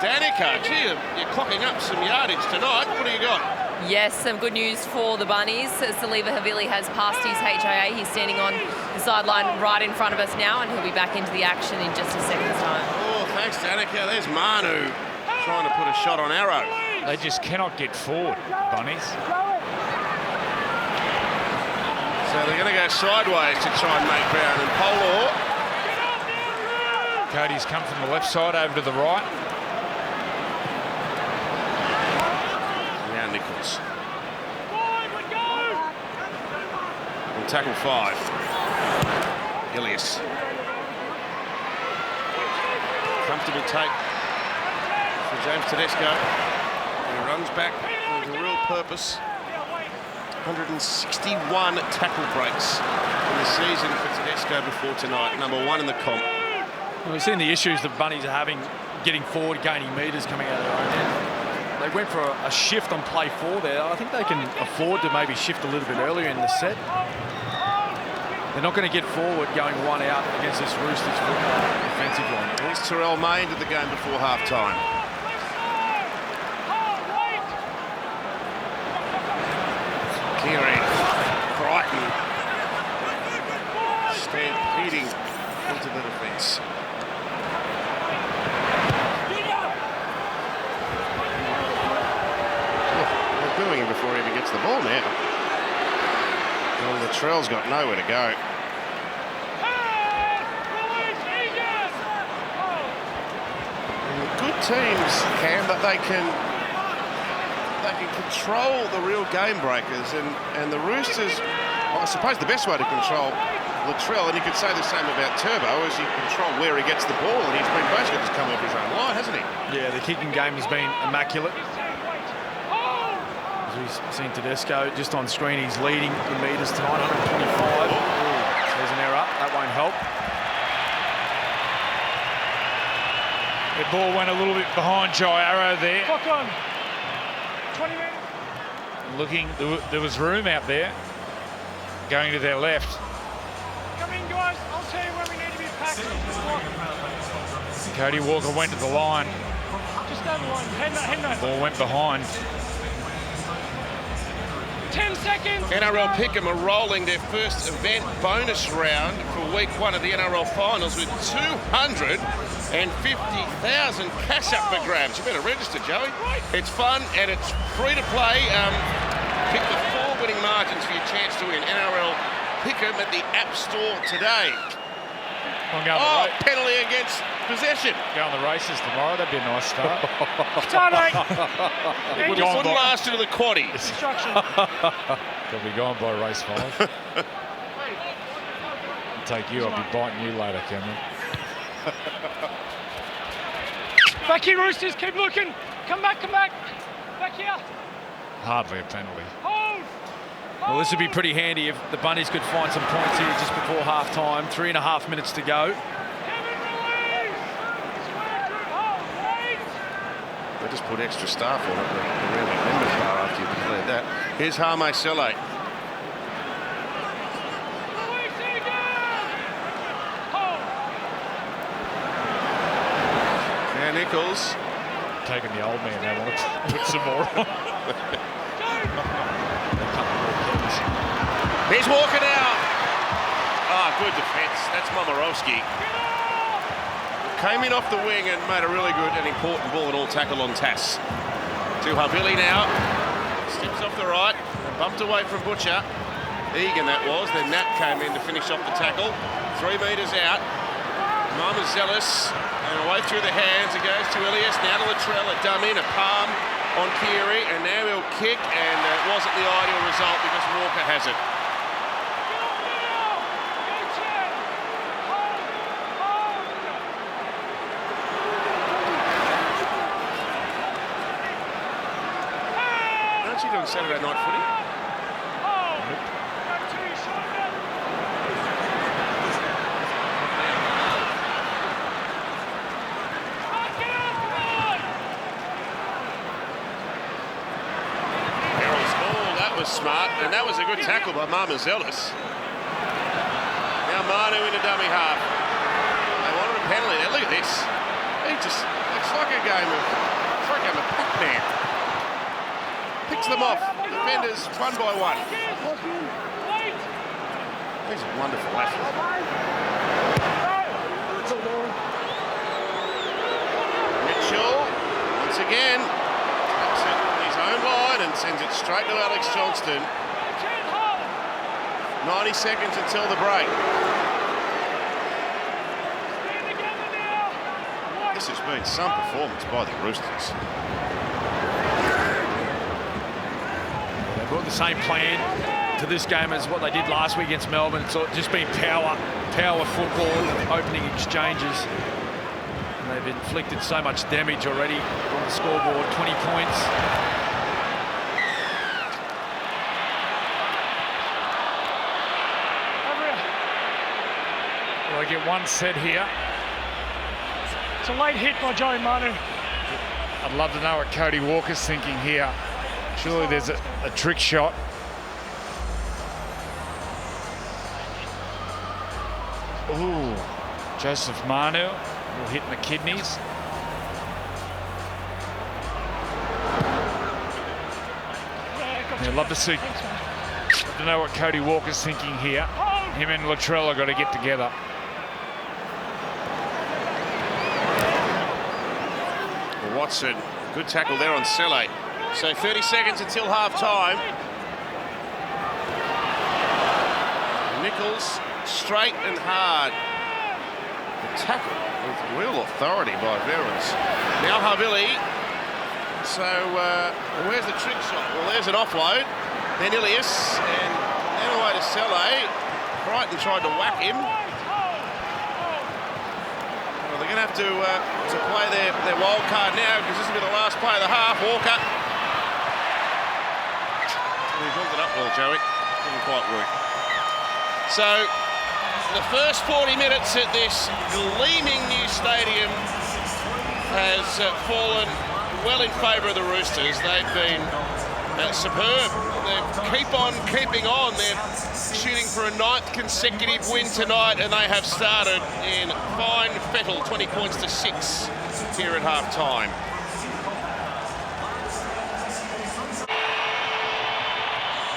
Danica, gee, you're clocking up some yardage tonight. What do you got? Yes, some good news for the Bunnies. Saliva Havili has passed his HIA. He's standing on the sideline right in front of us now, and he'll be back into the action in just a second's time. Oh, thanks, Danica. There's Manu trying to put a shot on Arrow. They just cannot get forward, Bunnies. So they're going to go sideways to try and make ground. And Polo. Cody's come from the left side over to the right. Now Nichols. And tackle 5. Ilias. Comfortable take for James Tedesco. He runs back with a real purpose. 161 tackle breaks in the season for Tedesco before tonight. Number 1 in the comp. Well, we've seen the issues the Bunnies are having getting forward, gaining metres coming out of their own end. They went for a shift on play 4 there. I think they can afford to maybe shift a little bit earlier in the set. They're not going to get forward going 1 out against this Roosters defensive line. Here's Terrell May into the game before half-time. Keary, Brighton, stampeding into the defence. They're doing him before he even gets the ball now. Well, the Trell's got nowhere to go. And the good teams, Cam, that they can control the real game breakers, and the Roosters, well, I suppose the best way to control Latrell, and you could say the same about Turbo, is he control where he gets the ball, and he's been basically just come off his own line, hasn't he? Yeah, the kicking game has been immaculate. As we've seen Tedesco just on screen, he's leading the metres tonight, 125. There's an error, that won't help. The ball went a little bit behind Jai Arrow there. Clock on. 20 minutes. Looking, there was room out there. Going to their left. Come in, guys. I'll tell you when we need to be packed. Cody Walker went to the line. Just down the line. Head note. Ball went behind. 10 seconds. NRL Pickham are rolling their first event bonus round for week 1 of the NRL finals with 250,000 cash up for grabs. You better register, Joey. It's fun and it's free to play. Pick the 4 winning margins for your chance to win. NRL Pickham at the App Store today. Penalty against possession. Go on the races tomorrow. That'd be a nice start. Start, mate. It wouldn't last into the quaddie. They'll be gone by race 5. I'll take you. I'll be biting you later, Cameron. Back here, Roosters. Keep looking. Come back. Back here. Hardly a penalty. Hold. Well, this would be pretty handy if the Bunnies could find some points here just before half-time. 3.5 minutes to go. They just put extra staff on it around the members bar after you declared that. Here's Hame Sele. Now Nichols. Taking the old man, they want to put some more on. He's walking out. Good defence. That's Momirovski. Came in off the wing and made a really good and important ball and all tackle on Tass. To Havili now. Steps off the right. Bumped away from Butcher. Egan that was. Then Nat came in to finish off the tackle. 3 metres out. Marmazelis. And away through the hands. It goes to Ilias. Now to Latrell. A dummy and a palm on Keary. And now he'll kick. And it wasn't the ideal result because Walker has it. Doing Saturday night footy. Merrill's ball, that was smart, and that was a good tackle by Marmazelis. Now Manu in a dummy half. They wanted a penalty. Now look at this. It's like a game of Pac-Man. Picks them off. Defenders one by one. He's a wonderful athlete. Mitchell once again taps it line and sends it straight to Alex Johnston. 90 seconds until the break. This has been some performance by the Roosters. They brought the same plan to this game as what they did last week against Melbourne. It's just been power football, opening exchanges. And they've inflicted so much damage already on the scoreboard, 20 points. Well, I get one set here. It's a late hit by Joey Manu. I'd love to know what Cody Walker's thinking here. Surely there's a trick shot. Ooh, Joseph Manu will hit in the kidneys. I'd love to know what Cody Walker's thinking here. Him and Latrell have got to get together. Watson, good tackle there on Selle. So 30 seconds until half-time. Nichols, straight and hard. The tackle with real authority by Verens. Now Havili. So where's the trick shot? Well, there's an offload. Then Ilias, and then away to Selle. Crichton tried to whack him. Well, they're going to have to play their wild card now, because this will be the last play of the half. Walker. He built it up well, Joey. Didn't quite work. So the first 40 minutes at this gleaming new stadium has fallen well in favour of the Roosters. They've been superb. They keep on keeping on. They're shooting for a 9th consecutive win tonight, and they have started in fine fettle, 20 points to 6 here at half-time.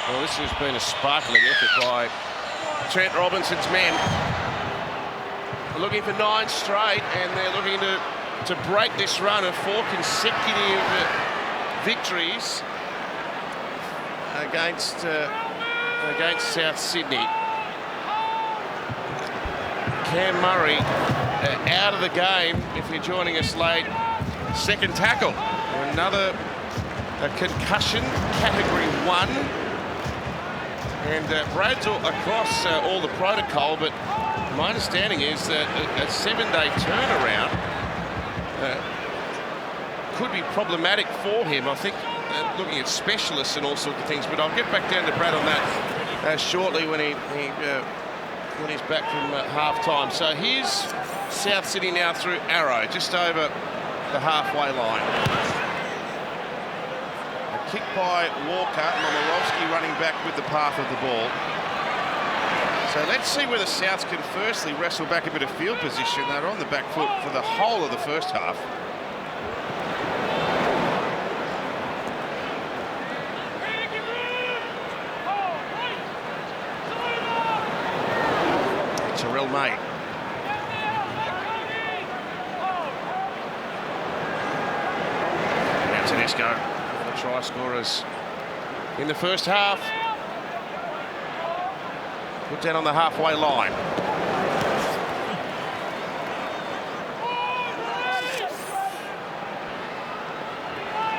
Well, this has been a sparkling effort by Trent Robinson's men. They're looking for 9 straight, and they're looking to break this run of 4 consecutive victories against South Sydney. Cam Murray out of the game, if you're joining us late. Second tackle. Another concussion, category 1. And Brad's across all the protocol, but my understanding is that a 7-day turnaround could be problematic for him. I think looking at specialists and all sorts of things, but I'll get back down to Brad on that shortly when he's back from half-time. So here's South Sydney now through Arrow, just over the halfway line. A kick by Walker, Momirovski running back with the path of the ball. So let's see whether Souths can firstly wrestle back a bit of field position. They're on the back foot for the whole of the first half. Terrell May. Now Tedesco, the try scorers in the first half. Put down on the halfway line.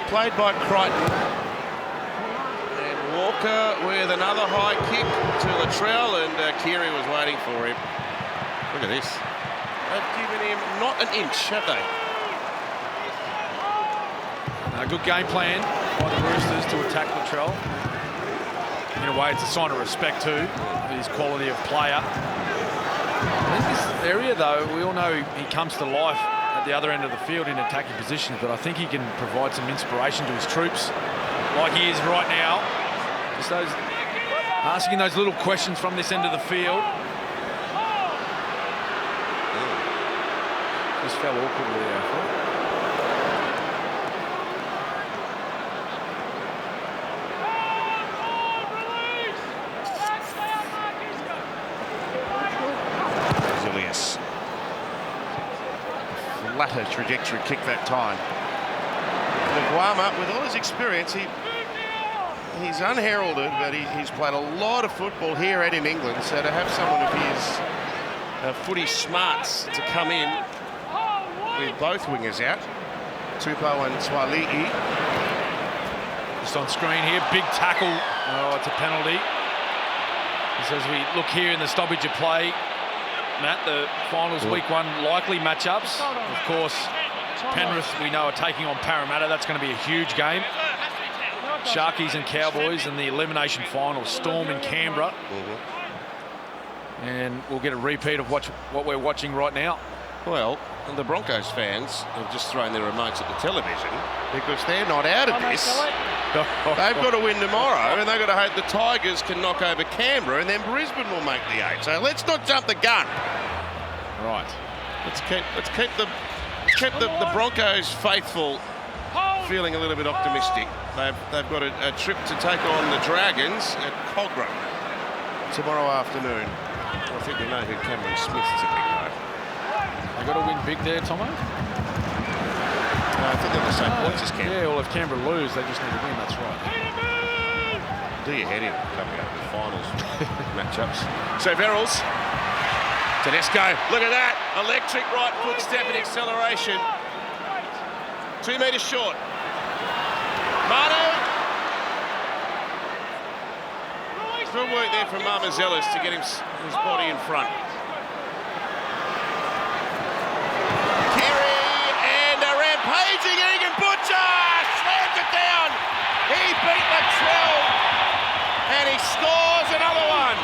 Played by Crichton. And Walker with another high kick to Latrell, and Keary was waiting for him. Look at this. They've given him not an inch, have they? A good game plan by the Roosters to attack Latrell. In a way, it's a sign of respect too, his quality of player. In this area, though, we all know he comes to life at the other end of the field in attacking positions, but I think he can provide some inspiration to his troops, like he is right now. Just those asking those little questions from this end of the field. Just fell awkwardly there, I thought. Flatter trajectory kick that time. Nguama, with all his experience, he he's unheralded, but he's played a lot of football here and in England, so to have someone of his footy smarts to come in with both wingers out, Tupou and Swali'i. Just on screen here, big tackle. Oh, it's a penalty. Just as we look here in the stoppage of play, Matt, the finals week 1 likely matchups. Of course, Penrith, we know, are taking on Parramatta. That's going to be a huge game. Sharkies and Cowboys in the elimination final. Storm in Canberra. And we'll get a repeat of what we're watching right now. Well, the Broncos fans have just thrown their remotes at the television because they're not out of this. They've got to win tomorrow, and they've got to hope the Tigers can knock over Canberra, and then Brisbane will make the 8. So let's not jump the gun. Right. Let's keep the Broncos faithful feeling a little bit optimistic. They've got a trip to take on the Dragons at Cogra tomorrow afternoon. I think we know who Cameron Smith's tipping though. They got to win big there, Tomo. I think they're the same points as Canberra. Yeah, well, if Canberra lose, they just need to win. That's right. Do your head in coming up with finals matchups. So Verrills, Tedesco, look at that! Electric right foot step and acceleration. 2 metres short. Manu. Good work there from Marmazelis to get his body in front. Kiri and a rampaging Egan Butcher slams it down. He beat Latrell and he scores another one.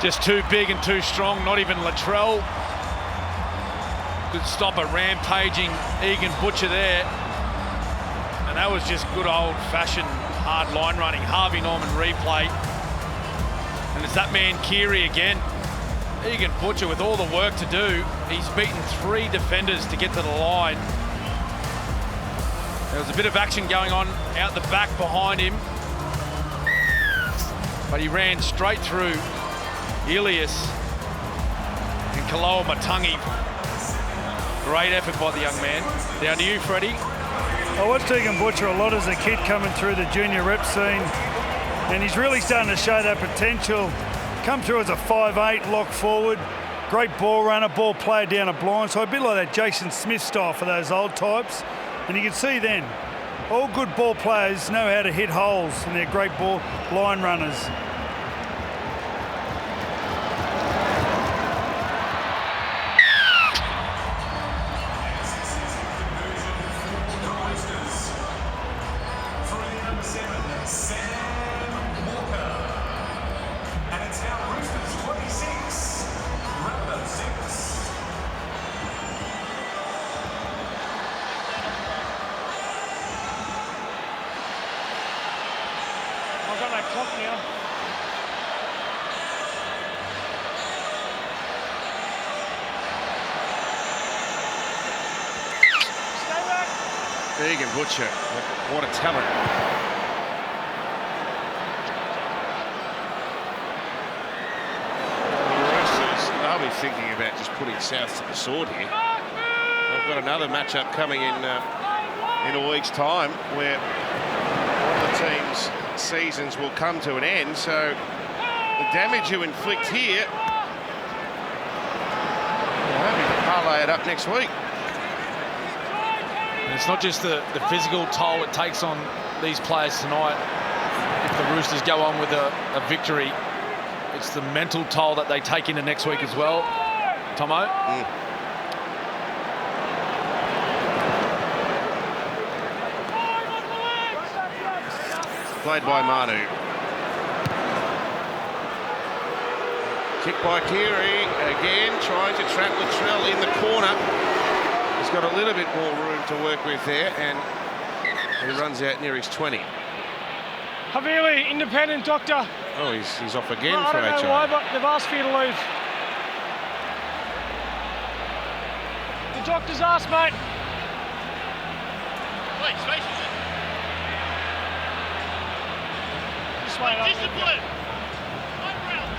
Just too big and too strong. Not even Latrell could stop a rampaging Egan Butcher there. And that was just good old-fashioned hard line running. Harvey Norman replay. And it's that man Keary again. Egan Butcher with all the work to do. He's beaten 3 defenders to get to the line. There was a bit of action going on out the back behind him. But he ran straight through Ilias and Kaloa Matangi. Great effort by the young man. Down to you, Freddie. I watched Egan Butcher a lot as a kid coming through the junior rep scene, and he's really starting to show that potential. Come through as a 5'8", lock forward, great ball runner, ball player down a blind, so a bit like that Jason Smith style for those old types. And you can see then, all good ball players know how to hit holes, and they're great ball line runners. Egan Butcher, what a talent. The Roosters, they'll be thinking about just putting South to the sword here. They've got another matchup coming in a week's time where one of the team's seasons will come to an end, so the damage you inflict here, we're hoping to parlay it up next week. And it's not just the physical toll it takes on these players tonight. If the Roosters go on with a victory, it's the mental toll that they take into next week as well. Tomo? Played by Manu. Kick by Keary, again trying to trap Latrell in the corner. He's got a little bit more room to work with there, and he runs out near his 20. Havili, independent doctor. Oh, he's off again I for don't know HI. why, but they've asked for you to leave. The doctor's asked, mate. Wait, stations it. This way, up. Discipline.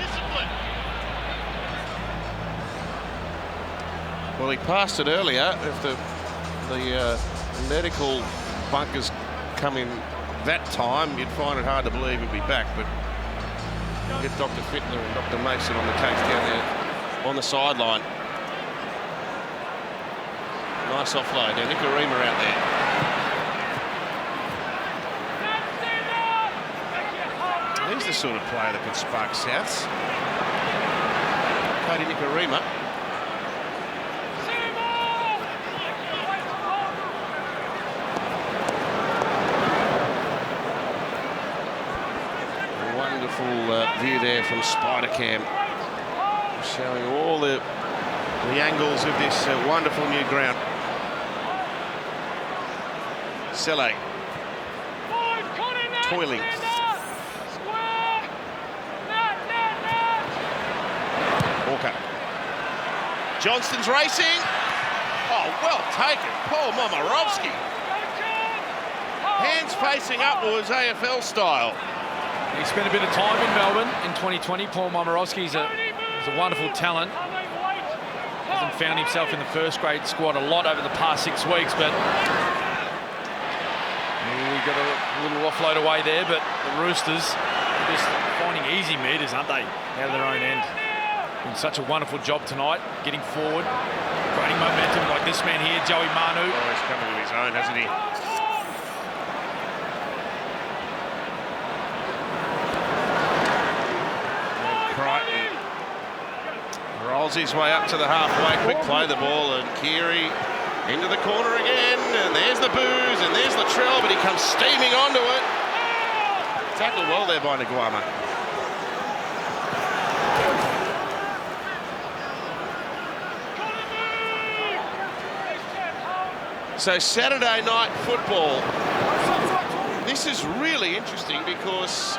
Discipline. Well, he passed it earlier. If the medical bunkers come in that time, you'd find it hard to believe he'd be back, but we'll get Dr. Fittler and Dr. Mason on the case down there on the sideline. Nice offload. Now Nicarima out there. He's the sort of player that can spark Souths. Cody Nicarima. Wonderful view there from Spider Cam, showing all the angles of this wonderful new ground. Selle toiling. Walker. Johnston's racing. Oh, well taken. Paul Momirovski. Hands facing upwards, AFL style. He spent a bit of time in Melbourne in 2020. Paul Momirovski's a wonderful talent. Hasn't found himself in the first grade squad a lot over the past 6 weeks, but we got a little offload away there. But the Roosters are just finding easy meters, aren't they, out of their own end? Doing such a wonderful job tonight, getting forward, creating momentum like this man here, Joey Manu. Oh, he's coming to his own, hasn't he? Rolls his way up to the halfway, quick play the ball, and Keary into the corner again, and there's the booze, and there's Latrell, but he comes steaming onto it. Tackled well there by Nguama. So Saturday night football. This is really interesting because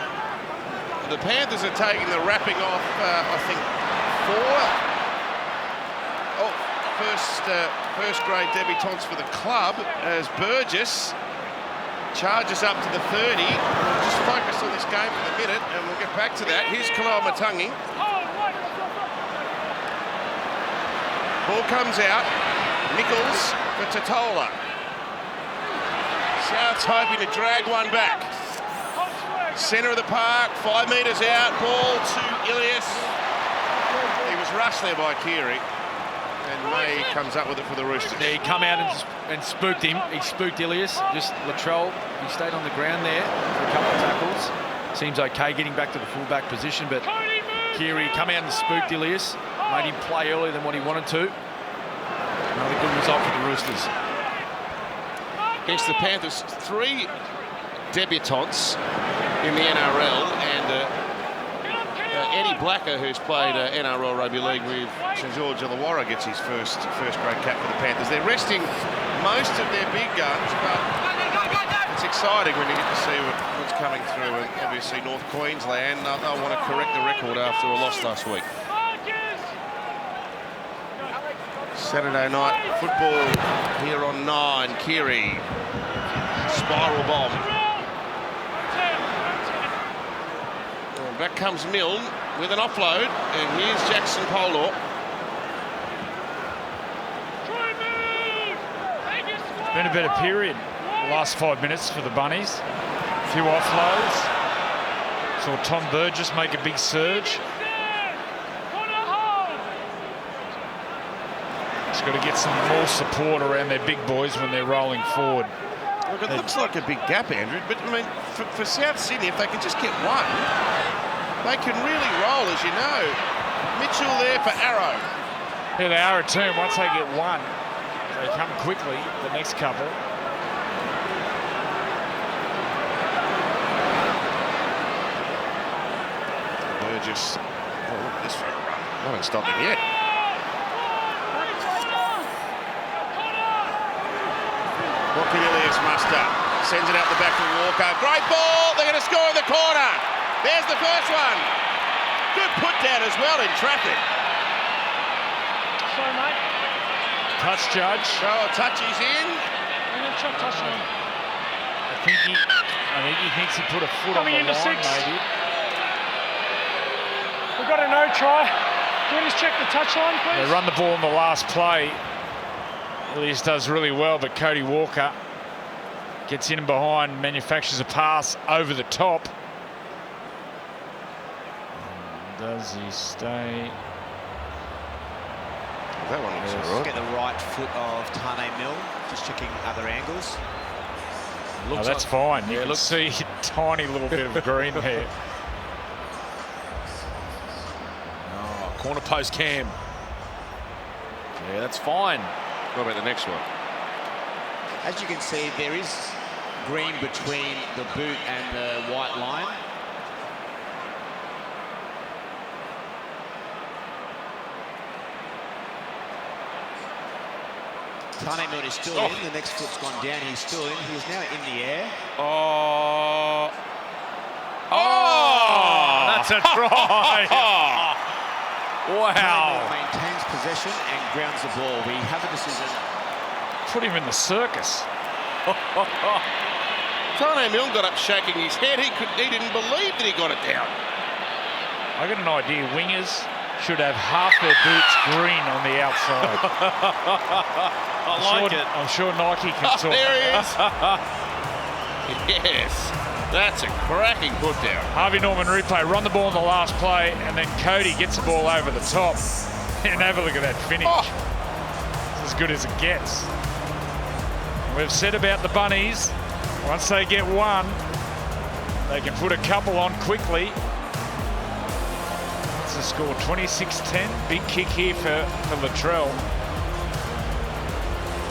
the Panthers are taking the wrapping off, I think, 4 first grade debutants for the club as Burgess charges up to the 30. We'll just focus on this game for the minute and we'll get back to that. Here's Kalao Matangi. Ball comes out. Nichols for Totola. South's hoping to drag one back. Centre of the park, 5 metres out, ball to Ilias. He was rushed there by Keary. And May comes up with it for the Roosters. Yeah, he come out and spooked him. He spooked Ilias. Just Latrell, he stayed on the ground there for a couple of tackles. Seems okay getting back to the fullback position, but Keary come out and spooked Ilias. Made him play earlier than what he wanted to. Another good result for the Roosters. Against the Panthers, 3 debutants in the NRL, and Eddie Blacker, who's played NRL Rugby League with St George Illawarra, gets his first grade cap for the Panthers. They're resting most of their big guns, but it's exciting when you get to see what's coming through. And obviously North Queensland, they'll want to correct the record after a loss last week. Saturday night football here on 9. Keary, spiral bomb. And back comes Milne with an offload, and here's Jackson Polor. Been a better period the last 5 minutes for the Bunnies. A few offloads. Saw Tom Burgess make a big surge. Just got to get some more support around their big boys when they're rolling forward. Look, it looks like a big gap, Andrew, but I mean, for South Sydney, if they can just get one, they can really roll, as you know. Mitchell there for Arrow. Yeah, they are a team. Once they get one, they come quickly, the next couple. Burgess, oh, look at this for a run. I haven't stopped him yet. What can Ilias muster? Sends it out the back to Walker. Great ball. They're going to score in the corner. There's the first one. Good put down as well in traffic. Sorry, mate. Touch judge. So a touch is in. I'm going to check touch line. I think he thinks he put a foot Coming on the into line, 6. maybe. We've got a no try. Can we just check the touch line, please? They run the ball in the last play. Ilias does really well, but Cody Walker Gets in and behind, manufactures a pass over the top. Does he stay? That one looks all right. Get the right foot of Tane Mill, just checking other angles. Oh, that's fine. You can see a tiny little bit of green there. Oh, corner post cam. Yeah, that's fine. What about the next one? As you can see, there is green between the boot and the white line. Tane Mill is still in. The next foot's gone down. He's still in. He is now in the air. Oh, that's a try. Wow. Tane Mill maintains possession and grounds the ball. We have a decision. Put him in the circus. Tane Milne got up shaking his head. He didn't believe that he got it down. I got an idea. Wingers should have half their boots green on the outside. I'm sure Nike can sort There he that. is. Yes, that's a cracking put down. Harvey Norman replay, run the ball in the last play, and then Cody gets the ball over the top. And have a look at that finish. It's as good as it gets. We've said about the Bunnies, once they get one, they can put a couple on quickly. It's a score 26-10. Big kick here for Latrell.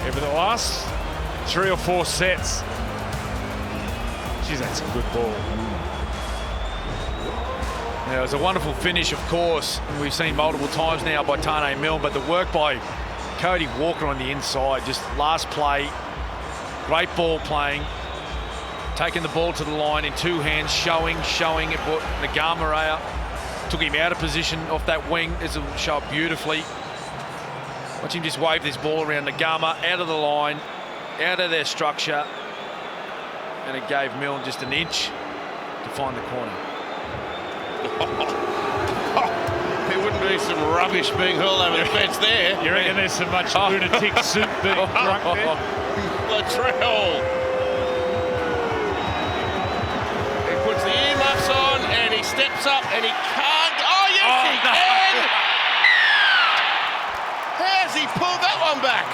Over the last 3 or 4 sets, geez, that's a good ball. Yeah, it was a wonderful finish, of course. We've seen multiple times now by Tane Milne, but the work by Cody Walker on the inside, just last play, great ball playing, taking the ball to the line in 2 hands, showing it, brought Nagama out, took him out of position off that wing. This will show up beautifully. Watch him just wave this ball around Nagama, out of the line, out of their structure, and it gave Milne just an inch to find the corner. There wouldn't be some rubbish being hurled over the fence there. You reckon there's so much lunatic soup being drunk there? Latrell. He puts the earmuffs on and he steps up and he can't. Oh, yes, he can! How's he pulled that one back?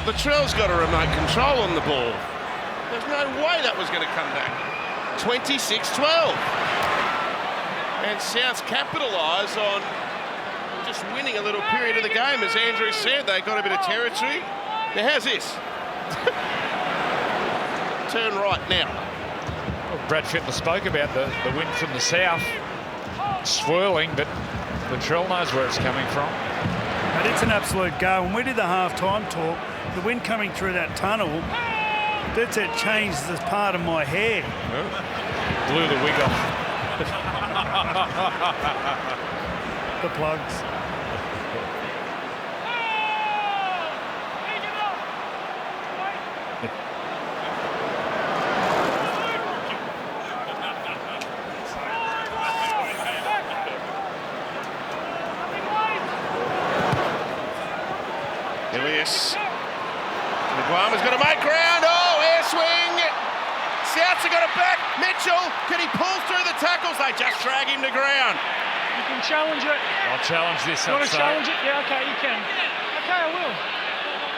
Latrell's got a remote control on the ball. There's no way that was going to come back. 26-12. And Souths capitalise on just winning a little period of the game. As Andrew said, they got a bit of territory. Now, how's this? Turn right now. Well, Brad Fittler spoke about the wind from the south swirling, but Latrell knows where it's coming from. But it's an absolute go. When we did the half-time talk, the wind coming through that tunnel, that's it changed the part of my hair. Blew the wig off. The plugs. Elias. Naguama's got to make ground. Oh, air swing. Souths have got it back. Mitchell, can he pull through the tackles? They just drag him to ground. You can challenge it. I'll challenge this. You want to challenge it? Yeah, okay, you can. Okay, I will.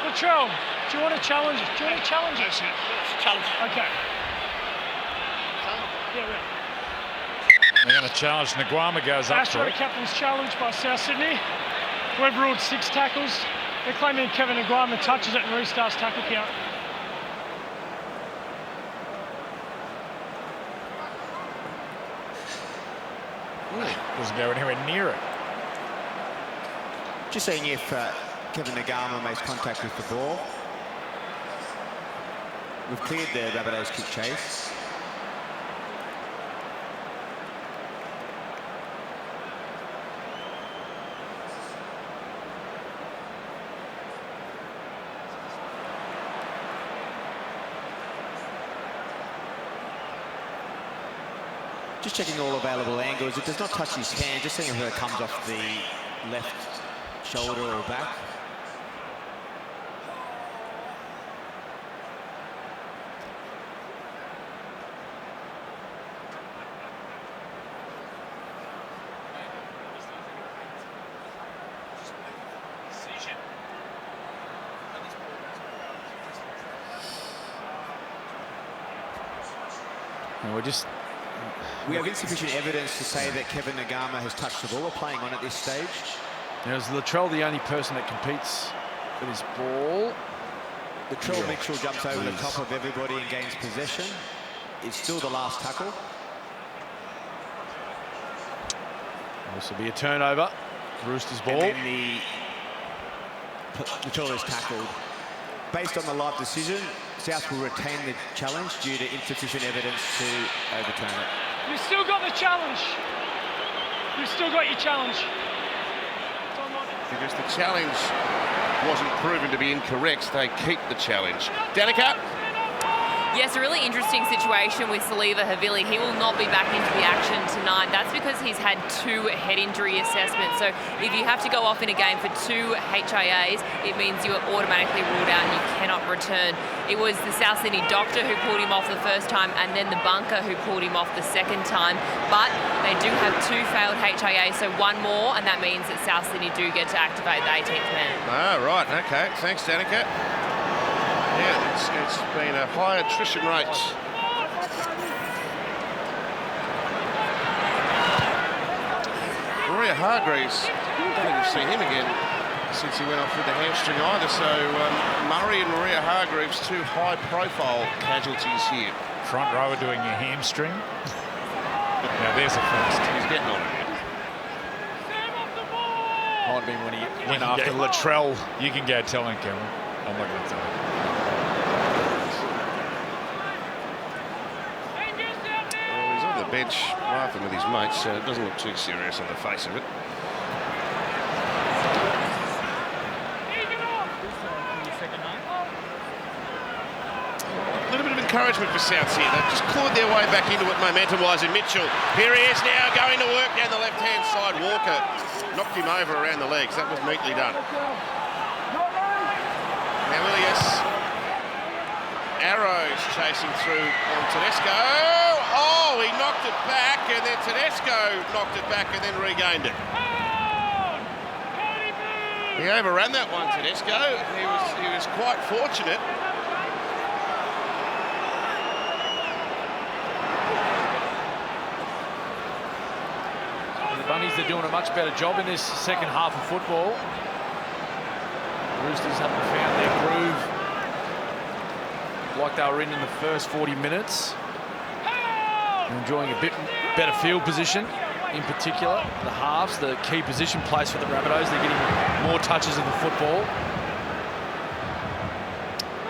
Latrell, do you want to challenge it? Do you want to challenge it? Challenge. Okay. Yeah, right. They're going to challenge. Naguama goes up for Astro it. captain's challenge by South Sydney. We've ruled 6 tackles. They're claiming Kevin Naguama touches it and restarts tackle count. Doesn't go anywhere near it. Just seeing if Kevin Nagama makes contact with the ball. We've cleared the Rabbitohs kick chase. Just checking all available angles. It does not touch his hand, just seeing if it comes off the left shoulder or back. We have insufficient evidence to say that Kevin Nagama has touched the ball. We're playing on at this stage. Now, is Latrell the only person that competes with his ball? Latrell Mitchell jumps over the top of everybody and gains possession. It's still the last tackle. This will be a turnover. Roosters ball. And then Latrell is tackled. Based on the live decision, South will retain the challenge due to insufficient evidence to overturn it. You've still got the challenge. You've still got your challenge. Because the challenge wasn't proven to be incorrect, they keep the challenge. Danica? Yes, a really interesting situation with Saliva Havili. He will not be back into the action tonight. That's because he's had 2 head injury assessments. So if you have to go off in a game for 2 HIAs, it means you are automatically ruled out and you cannot return. It was the South Sydney doctor who pulled him off the first time and then the bunker who pulled him off the second time. But they do have 2 failed HIAs, so 1 more, and that means that South Sydney do get to activate the 18th man. Ah, right, okay. Thanks, Danica. Yeah, it's been a high attrition rate. Maria Hargreaves, I don't think we've seen him again since he went off with the hamstring either. So Murray and Maria Hargreaves, 2 high-profile casualties here. Front rower doing your hamstring. Now there's a first. He's getting on it. Might have been when he Went after Latrell. You can go tell him, Cameron. I'm not going to tell him. Bench laughing with his mates, so it doesn't look too serious on the face of it. A little bit of encouragement for Souths here. They've just clawed their way back into it momentum-wise, and Mitchell, here he is now going to work down the left-hand side. Walker knocked him over around the legs. That was neatly done. Now Ilias, Arrows chasing through on Tedesco. Oh, he knocked it back, and then Tedesco knocked it back and then regained it. He overran that one, Tedesco. He was quite fortunate. The Bunnies are doing a much better job in this second half of football. Roosters haven't found their groove like they were in the first 40 minutes. They're enjoying a bit better field position, in particular. The halves, the key position place for the Rabbitohs. They're getting more touches of the football.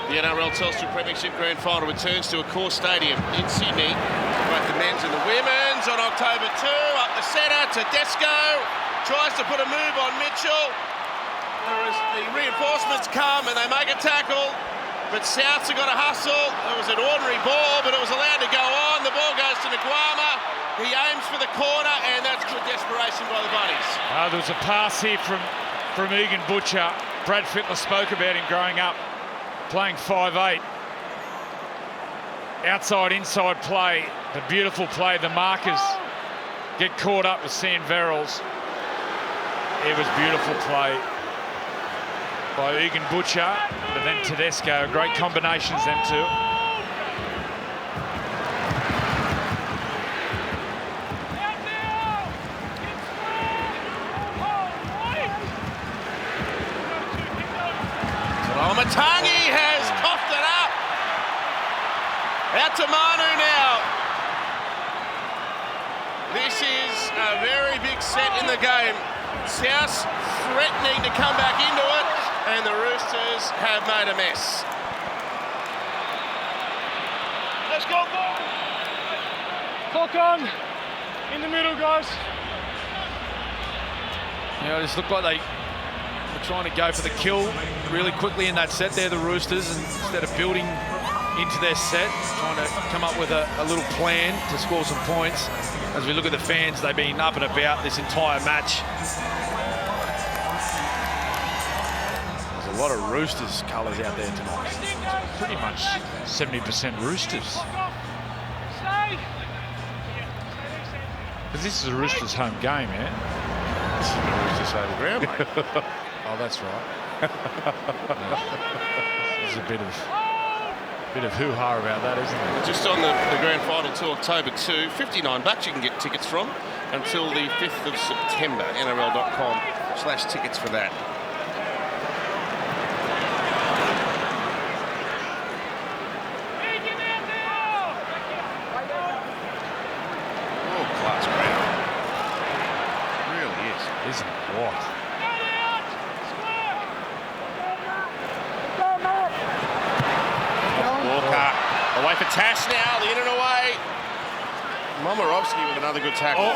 The NRL Telstra Premiership Grand Final returns to Accor Stadium in Sydney. Both the men's and the women's on October 2. Up the centre, Tedesco tries to put a move on Mitchell. The reinforcements come and they make a tackle. But Souths have got to hustle. It was an ordinary ball, but it was allowed to go on. The ball goes to Nagwama. He aims for the corner, and that's good desperation by the Bunnies. There was a pass here from Egan Butcher. Brad Fittler spoke about him growing up, playing 5'8". Outside-inside play, the beautiful play. The markers get caught up with Sam Verrills. It was beautiful play by Egan Butcher, but then Tedesco. Great combinations, them two. Matangi has coughed it up. Out to Manu now. This is a very big set in the game. South threatening to come back into it, and the Roosters have made a mess. Clock on. In the middle, guys. Yeah, it just looked like they were trying to go for the kill really quickly in that set there, the Roosters, and instead of building into their set, trying to come up with a little plan to score some points. As we look at the fans, they've been up and about this entire match. There's a lot of Roosters colours out there tonight. It's pretty much 70% Roosters. Because this is a Roosters home game, yeah? This is the Roosters home ground, mate. Oh, that's right. There's a bit of hoo-ha about that, isn't there? Just on the grand final to October 2, $59 you can get tickets from until the 5th of September. NRL.com/tickets for that. Oh, class ground. It really is. Isn't it? What? Walker away for Tass now, the in and away. Momorovsky with another good tackle.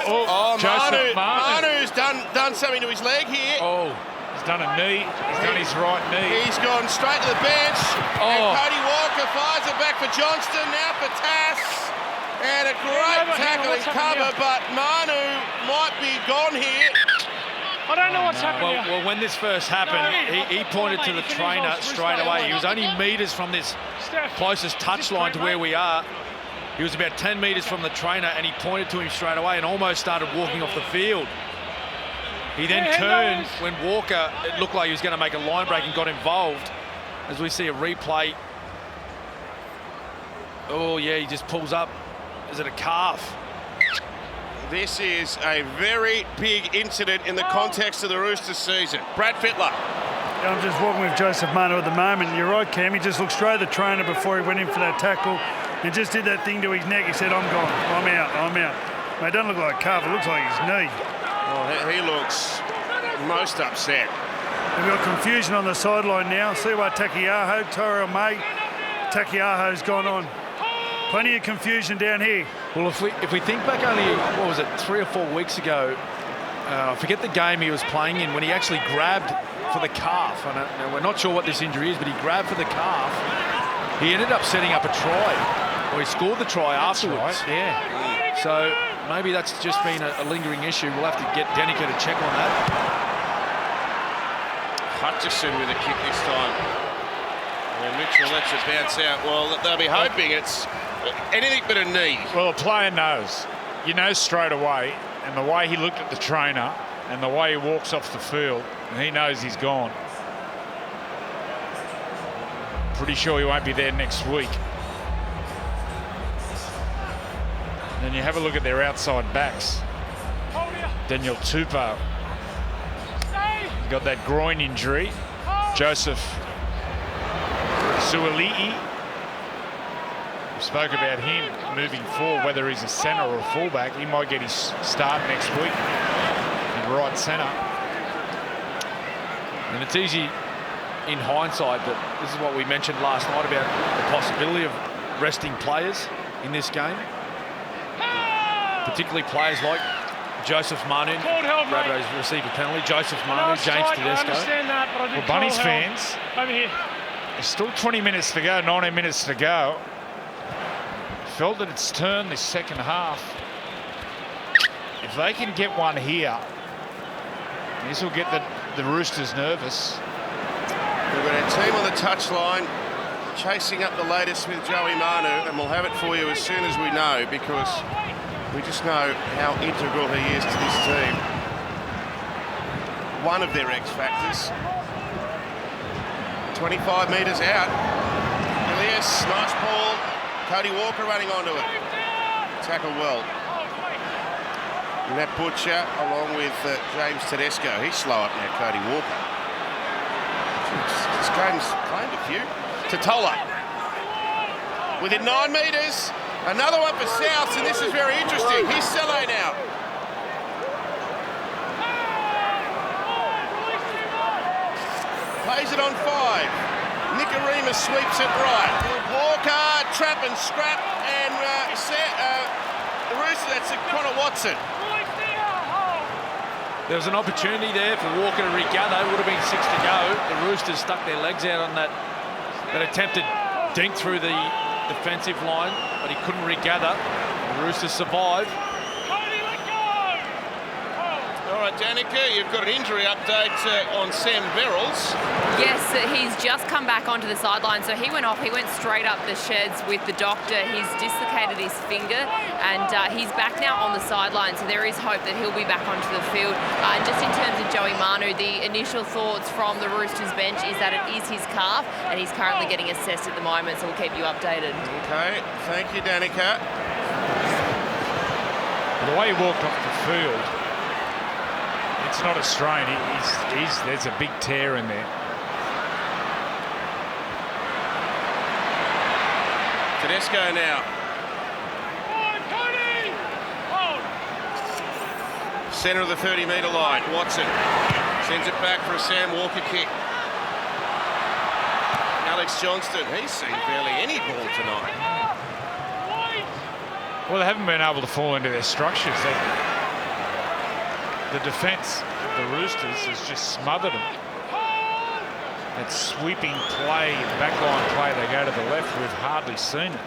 Manu's done something to his leg here. Oh, he's done a knee. He's done his right knee. He's gone straight to the bench. And Cody Walker fires it back for Johnston, now for Tass. And a great tackle in cover, but Manu might be gone here. I don't know what's happening. Well, when this first happened, he pointed to the trainer straight away. He was only metres from this closest touchline to where we are. He was about 10 metres from the trainer, and he pointed to him straight away and almost started walking off the field. He then turned when Walker, it looked like he was going to make a line break and got involved. As we see a replay. Oh, yeah, he just pulls up. Is it a calf? This is a very big incident in the context of the Roosters season. Brad Fittler. Yeah, I'm just walking with Joseph Manu at the moment. You're right, Cam. He just looked straight at the trainer before he went in for that tackle and just did that thing to his neck. He said, I'm gone. I'm out. I'm out. Mate, it doesn't look like a calf. It looks like his knee. Well, he looks most upset. We've got confusion on the sideline now. See what Takiaho, Toro May. Takiaho's gone on. Plenty of confusion down here. Well, if we think back only, what was it, 3 or 4 weeks ago, I forget the game he was playing in, when he actually grabbed for the calf. And we're not sure what this injury is, but he grabbed for the calf. He ended up setting up a try, or he scored the try afterwards. Right. Yeah. So maybe that's just been a lingering issue. We'll have to get Danica to check on that. Hutchison with a kick this time. And Mitchell lets it bounce out. Well, they'll be hoping it's anything but a knee. Well, a player knows. You know straight away, and the way he looked at the trainer and the way he walks off the field, and he knows he's gone. Pretty sure he won't be there next week. And then you have a look at their outside backs. Daniel Tupou. He got that groin injury. Joseph Suali'i. We spoke about him moving forward, whether he's a centre or a fullback. He might get his start next week in right centre. And it's easy in hindsight, but this is what we mentioned last night about the possibility of resting players in this game. Particularly players like Joseph Manu. Rabbitohs receive a penalty. Joseph Manu, James Tedesco. Well, Bunnies fans, over here. There's still 20 minutes to go, 19 minutes to go. Felt that it's turned this second half. If they can get one here, this will get the Roosters nervous. We've got our team on the touchline, chasing up the latest with Joey Manu, and we'll have it for you as soon as we know, because we just know how integral he is to this team. One of their X factors. 25 metres out. Elias, nice ball. Cody Walker running onto it. Tackled well. Matt Butcher along with James Tedesco. He's slow up now, Cody Walker. This game's claimed a few. Totola. Within 9 metres. Another one for South, and this is very interesting. Here's Sello now. Plays it on 5. Nicarima sweeps it right. Walker trap and scrap, and the Roosters, that's Connor Watson. There was an opportunity there for Walker to regather. It would have been 6 to go. The Roosters stuck their legs out on that attempted dink through the defensive line, but he couldn't regather. The Roosters survived. All right, Danica, you've got an injury update on Sam Verrills. Yes, he's just come back onto the sideline. So he went off, he went straight up the sheds with the doctor. He's dislocated his finger and he's back now on the sideline. So there is hope that he'll be back onto the field. And just in terms of Joey Manu, the initial thoughts from the Roosters bench is that it is his calf and he's currently getting assessed at the moment. So we'll keep you updated. Okay, thank you, Danica. The way he walked off the field, it's not a strain. There's a big tear in there. Tedesco now. Centre of the 30-metre line. Watson sends it back for a Sam Walker kick. Alex Johnston, he's seen barely any ball tonight. Well, they haven't been able to fall into their structures. The defence of the Roosters has just smothered them. That sweeping play, backline play, they go to the left, we've hardly seen it.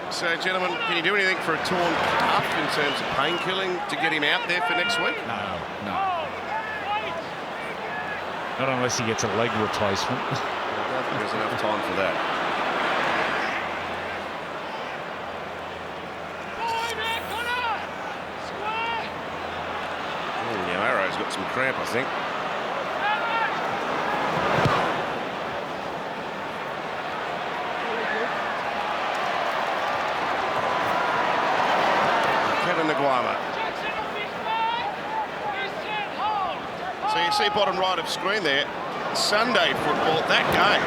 So, gentlemen, can you do anything for a torn cuff in terms of painkilling to get him out there for next week? No. Not unless he gets a leg replacement. I don't think there's enough time for that. Arrow's got some cramp, I think. Kevin Naguama. So you see bottom right of screen there, Sunday football, that game,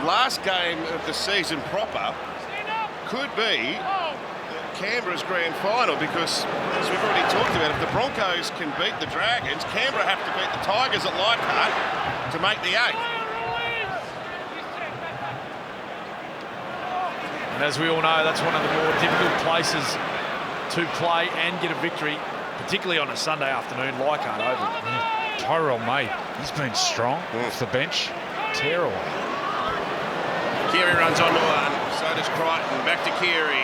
last game of the season proper, could be Canberra's grand final, because as we've already talked about, if the Broncos can beat the Dragons, Canberra have to beat the Tigers at Leichhardt to make the 8. And as we all know, that's one of the more difficult places to play and get a victory, particularly on a Sunday afternoon, Leichhardt Oval. Tyrell May, he's been strong off the bench. Terrible. Keary runs onto one, so does Crichton. Back to Keary.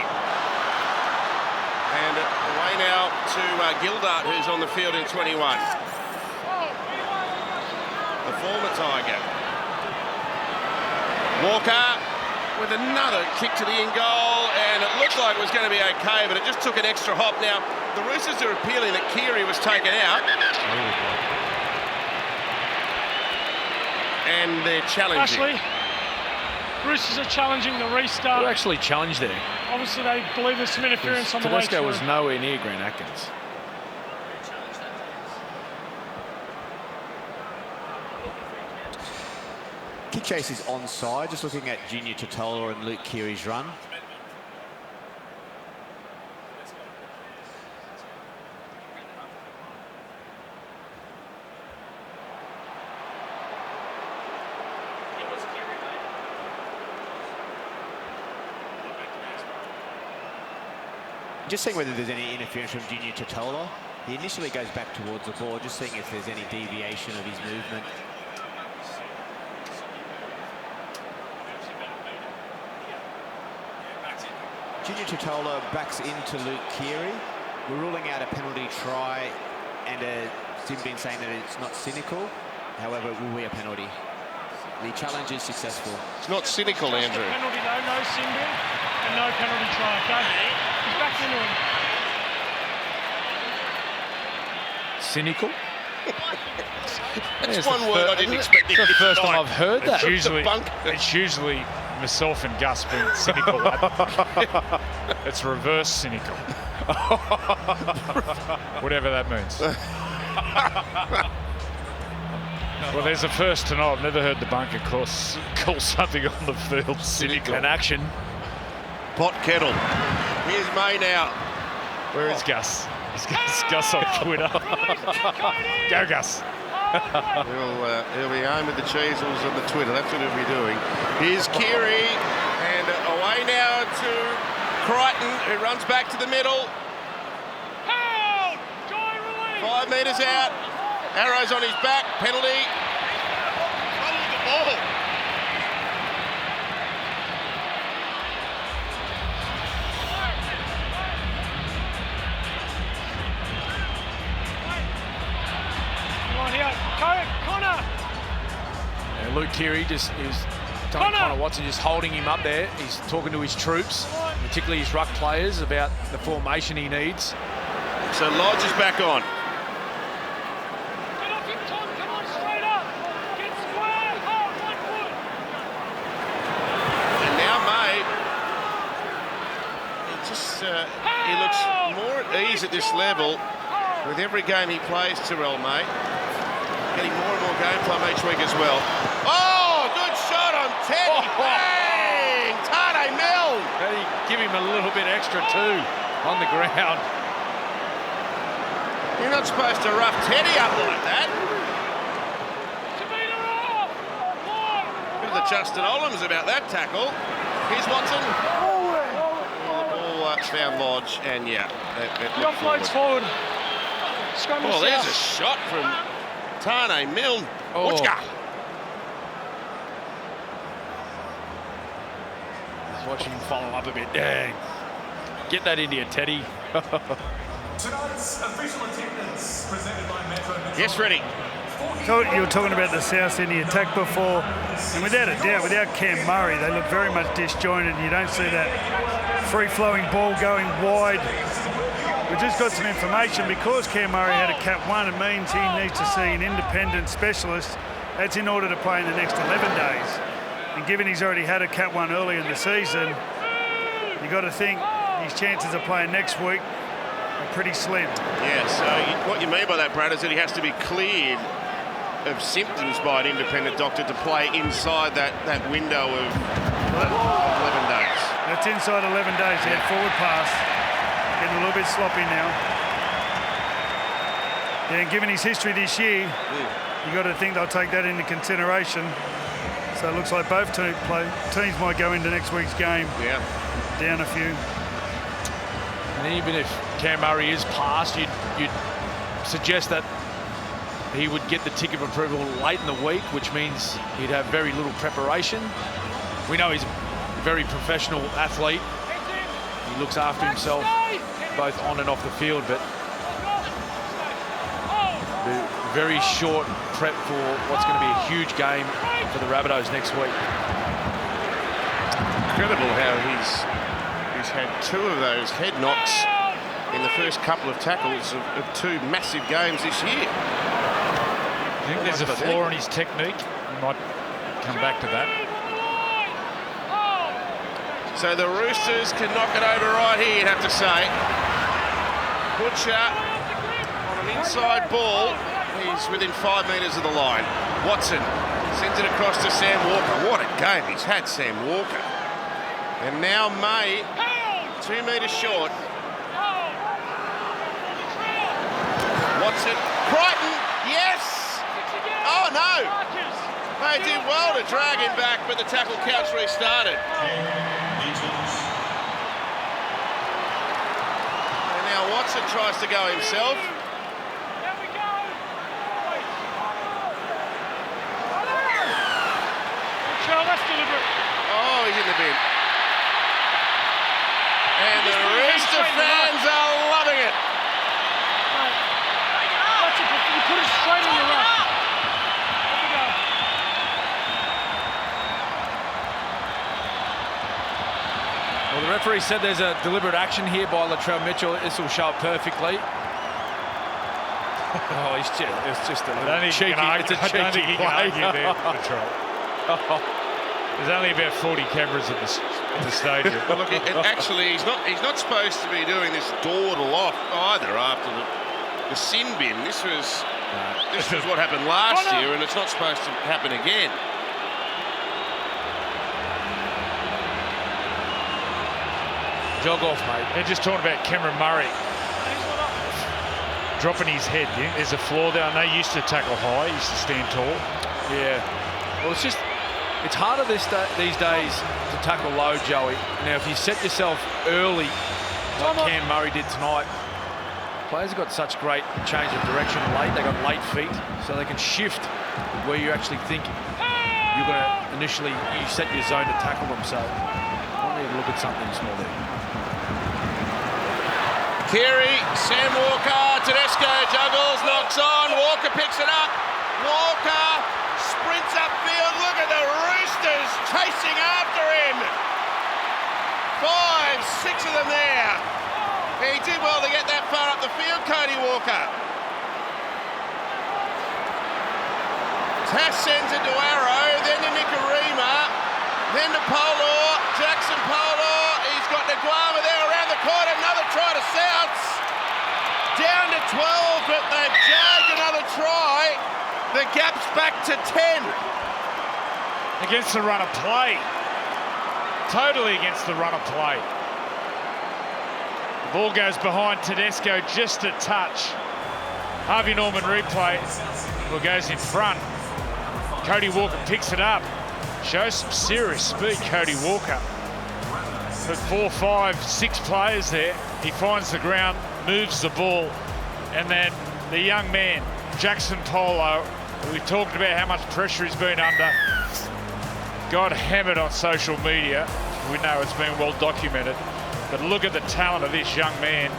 And away now to Gildart, who's on the field in 21. The former Tiger. Walker with another kick to the in goal, and it looked like it was going to be okay, but it just took an extra hop. Now, the Roosters are appealing that Keary was taken out. And they're challenging. Ashley, Roosters are challenging the restart. Who actually challenged there? Obviously, they believe there's some interference on the way through. Tedesco was nowhere near Grant Atkins. Kick chase is onside. Just looking at Junior Totola and Luke Keary's run. Just seeing whether there's any interference from Junior Totola. He initially goes back towards the ball, just seeing if there's any deviation of his movement. Junior Totola backs into Luke Keary. We're ruling out a penalty try, and Sim been saying that it's not cynical. However, it will be a penalty. The challenge is successful. It's not cynical, Just Andrew. a penalty though, no sin bin, and no penalty try. Okay, he's back into him. Cynical? That's one word I didn't expect to It's the hit first time tonight. I've heard that. It's usually myself and Gus being cynical. It's reverse cynical. Whatever that means. Well, there's a first tonight. I've never heard the bunker call something on the field cynical. An action. Pot kettle. Here's May now. Where is Gus? Is Gus on Twitter? Go, Gus. He'll be home with the Cheezels on the Twitter. That's what he'll be doing. Here's Keary, and to Crichton, who runs back to the middle. 5 metres out. Arrows on his back. Penalty. Follow the ball. Connor! Yeah, Luke Keary just is Connor Watson just holding him up there. He's talking to his troops, particularly his ruck players, about the formation he needs. So Lodge is back on. Get off him, Tom. Come on, straight up. Get square. Hold, right foot. And now May, he looks more at ease at this level with every game he plays, Terrell May. Getting more and more game time each week as well. Oh, good shot on Teddy. Bang! Tane Milne. Give him a little bit extra too on the ground. You're not supposed to rough Teddy up like that. Bit of the Justin Ollams about that tackle. Here's Watson. The ball found Lodge, and yeah, it The offload's forward. Oh, there's a shot from Tane Milne. Watchka. Just watching him follow up a bit. Dang. Get that into you, Teddy. Tonight's official attendance presented by Metro. Yes, ready. You were talking about the South Sydney attack before, and without a doubt, without Cam Murray, they look very much disjointed. You don't see that free-flowing ball going wide. We just got some information. Because Cam Murray had a Cat 1, it means he needs to see an independent specialist. That's in order to play in the next 11 days. And given he's already had a Cat 1 early in the season, you got to think his chances of playing next week are pretty slim. Yeah, so what you mean by that, Brad, is that he has to be cleared of symptoms by an independent doctor to play inside that window of 11 days. That's inside 11 days. He had forward pass. Getting a little bit sloppy now. Yeah, and given his history this year, you got to think they'll take that into consideration. So it looks like both teams might go into next week's game down a few. And even if Cam Murray is passed, you'd suggest that he would get the ticket of approval late in the week, which means he'd have very little preparation. We know he's a very professional athlete. He looks after himself both on and off the field, but very short prep for what's going to be a huge game for the Rabbitohs next week. Incredible how he's had 2 of those head knocks in the first couple of tackles of 2 massive games this year. I think there's a flaw in his technique. He might come back to that. So the Roosters can knock it over right here, you'd have to say. Butcher on an inside ball. He's within 5 metres of the line. Watson sends it across to Sam Walker. What a game he's had, Sam Walker. And now May, 2 metres short. Watson, Crichton, yes! Oh no! They did well to drag him back, but the tackle counts restarted. And now Watson tries to go himself. Oh, he's in the bin. And the Rooster fans are loving it. You put it straight in your ruck. Well, the referee said there's a deliberate action here by Latrell Mitchell. This will show up perfectly. Oh, it's just a little cheeky. It's a cheeky play. There's only about 40 cameras at the stadium. Look, actually, he's not supposed to be doing this dawdle off either after the sin bin. This was what happened last year, and it's not supposed to happen again. Jog off, mate. They're just talking about Cameron Murray dropping his head. Yeah? There's a flaw there. I know he used to tackle high. He used to stand tall. Yeah. Well, it's harder these days to tackle low, Joey. Now, if you set yourself early, like Cam Murray did tonight, players have got such great change of direction late. They got late feet, so they can shift where you actually think you're going to initially set your zone to tackle them. So I need to look at something small there. Keary, Sam Walker, Tedesco juggles, knocks on, Walker picks it up. Walker sprints upfield. Look at the Roosters chasing after him. 5, 6 of them there. He did well to get that far up the field, Cody Walker. Tass sends it to Arrow, then to Nicarima, then to Polo, Jackson Polo. He's got Nguama there around the corner, another try to Souths. Down to 12, but they've jagged another try. The gap's back to 10. Against the run of play. Totally against the run of play. The ball goes behind Tedesco just a touch. Harvey Norman replay. Well, goes in front. Cody Walker picks it up. Shows some serious speed, Cody Walker. But 4, 5, 6 players there. He finds the ground, moves the ball, and then the young man, Jackson Polo, we talked about how much pressure he's been under, got hammered on social media. We know it's been well documented. But look at the talent of this young man.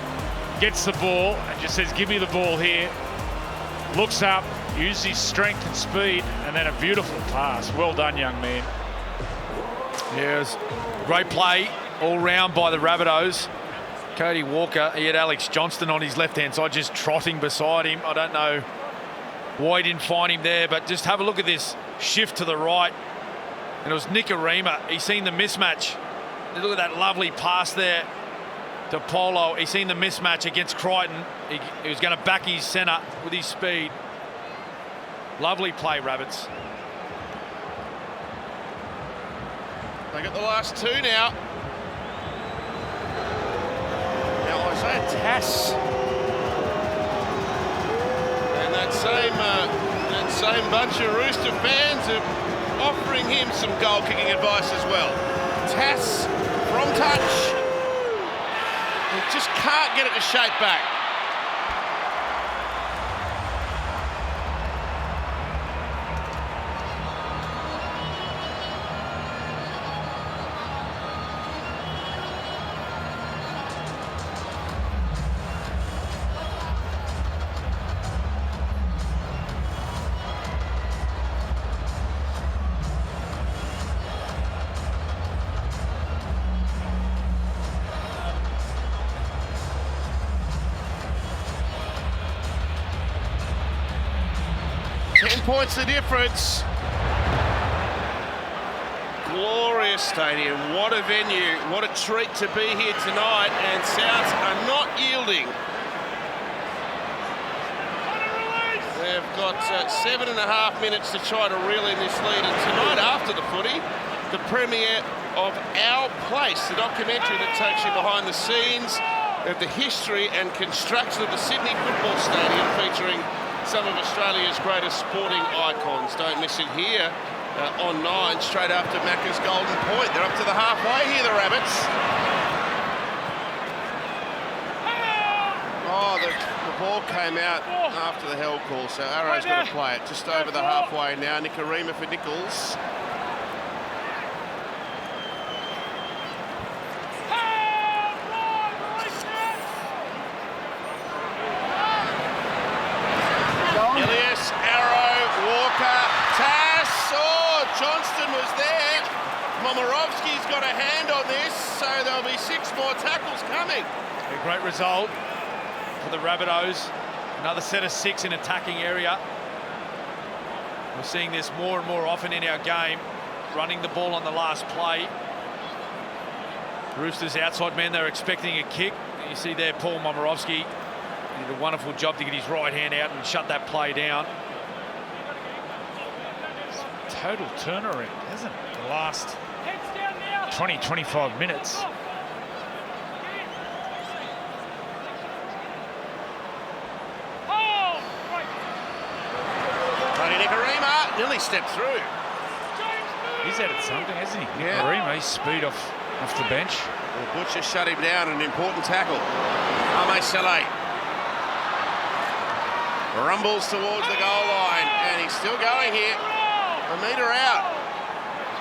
Gets the ball and just says, give me the ball here. Looks up, uses his strength and speed, and then a beautiful pass. Well done, young man. Yes, great play all round by the Rabbitohs. Cody Walker, he had Alex Johnston on his left-hand side, just trotting beside him. I don't know why he didn't find him there, but just have a look at this shift to the right. And it was Nicarima. He's seen the mismatch. Look at that lovely pass there to Polo. He's seen the mismatch against Crichton. He was going to back his centre with his speed. Lovely play, Rabbits. They got the last 2 now. Now Isaiah Tass. And that same bunch of Rooster fans are offering him some goal kicking advice as well. Tass from touch. He just can't get it to shape back. Points the difference. Glorious stadium. What a venue. What a treat to be here tonight. And Souths are not yielding. They've got 7.5 minutes to try to reel in this lead. And tonight, after the footy, the premiere of Our Place, the documentary that takes you behind the scenes of the history and construction of the Sydney Football Stadium, featuring some of Australia's greatest sporting icons. Don't miss it here on 9, straight after Macca's Golden Point. They're up to the halfway here, the Rabbits. Oh, the ball came out after the held call, so Arrow's going to play it just over the halfway now. Nicarima for Nichols. Johnston was there. Momorovsky's got a hand on this, so there'll be 6 more tackles coming. A great result for the Rabbitohs. Another set of 6 in attacking area. We're seeing this more and more often in our game, running the ball on the last play. Roosters outside man, they're expecting a kick. You see there Paul Momorovsky did a wonderful job to get his right hand out and shut that play down. Total turnaround, hasn't it? The last 20-25 minutes. Tony Nicarima nearly stepped through. He's added something, hasn't he? Yeah. Nikorima, he's speed off the bench. Well, Butcher shut him down, an important tackle. Ame Saleh rumbles towards the goal line, and he's still going here. A metre out.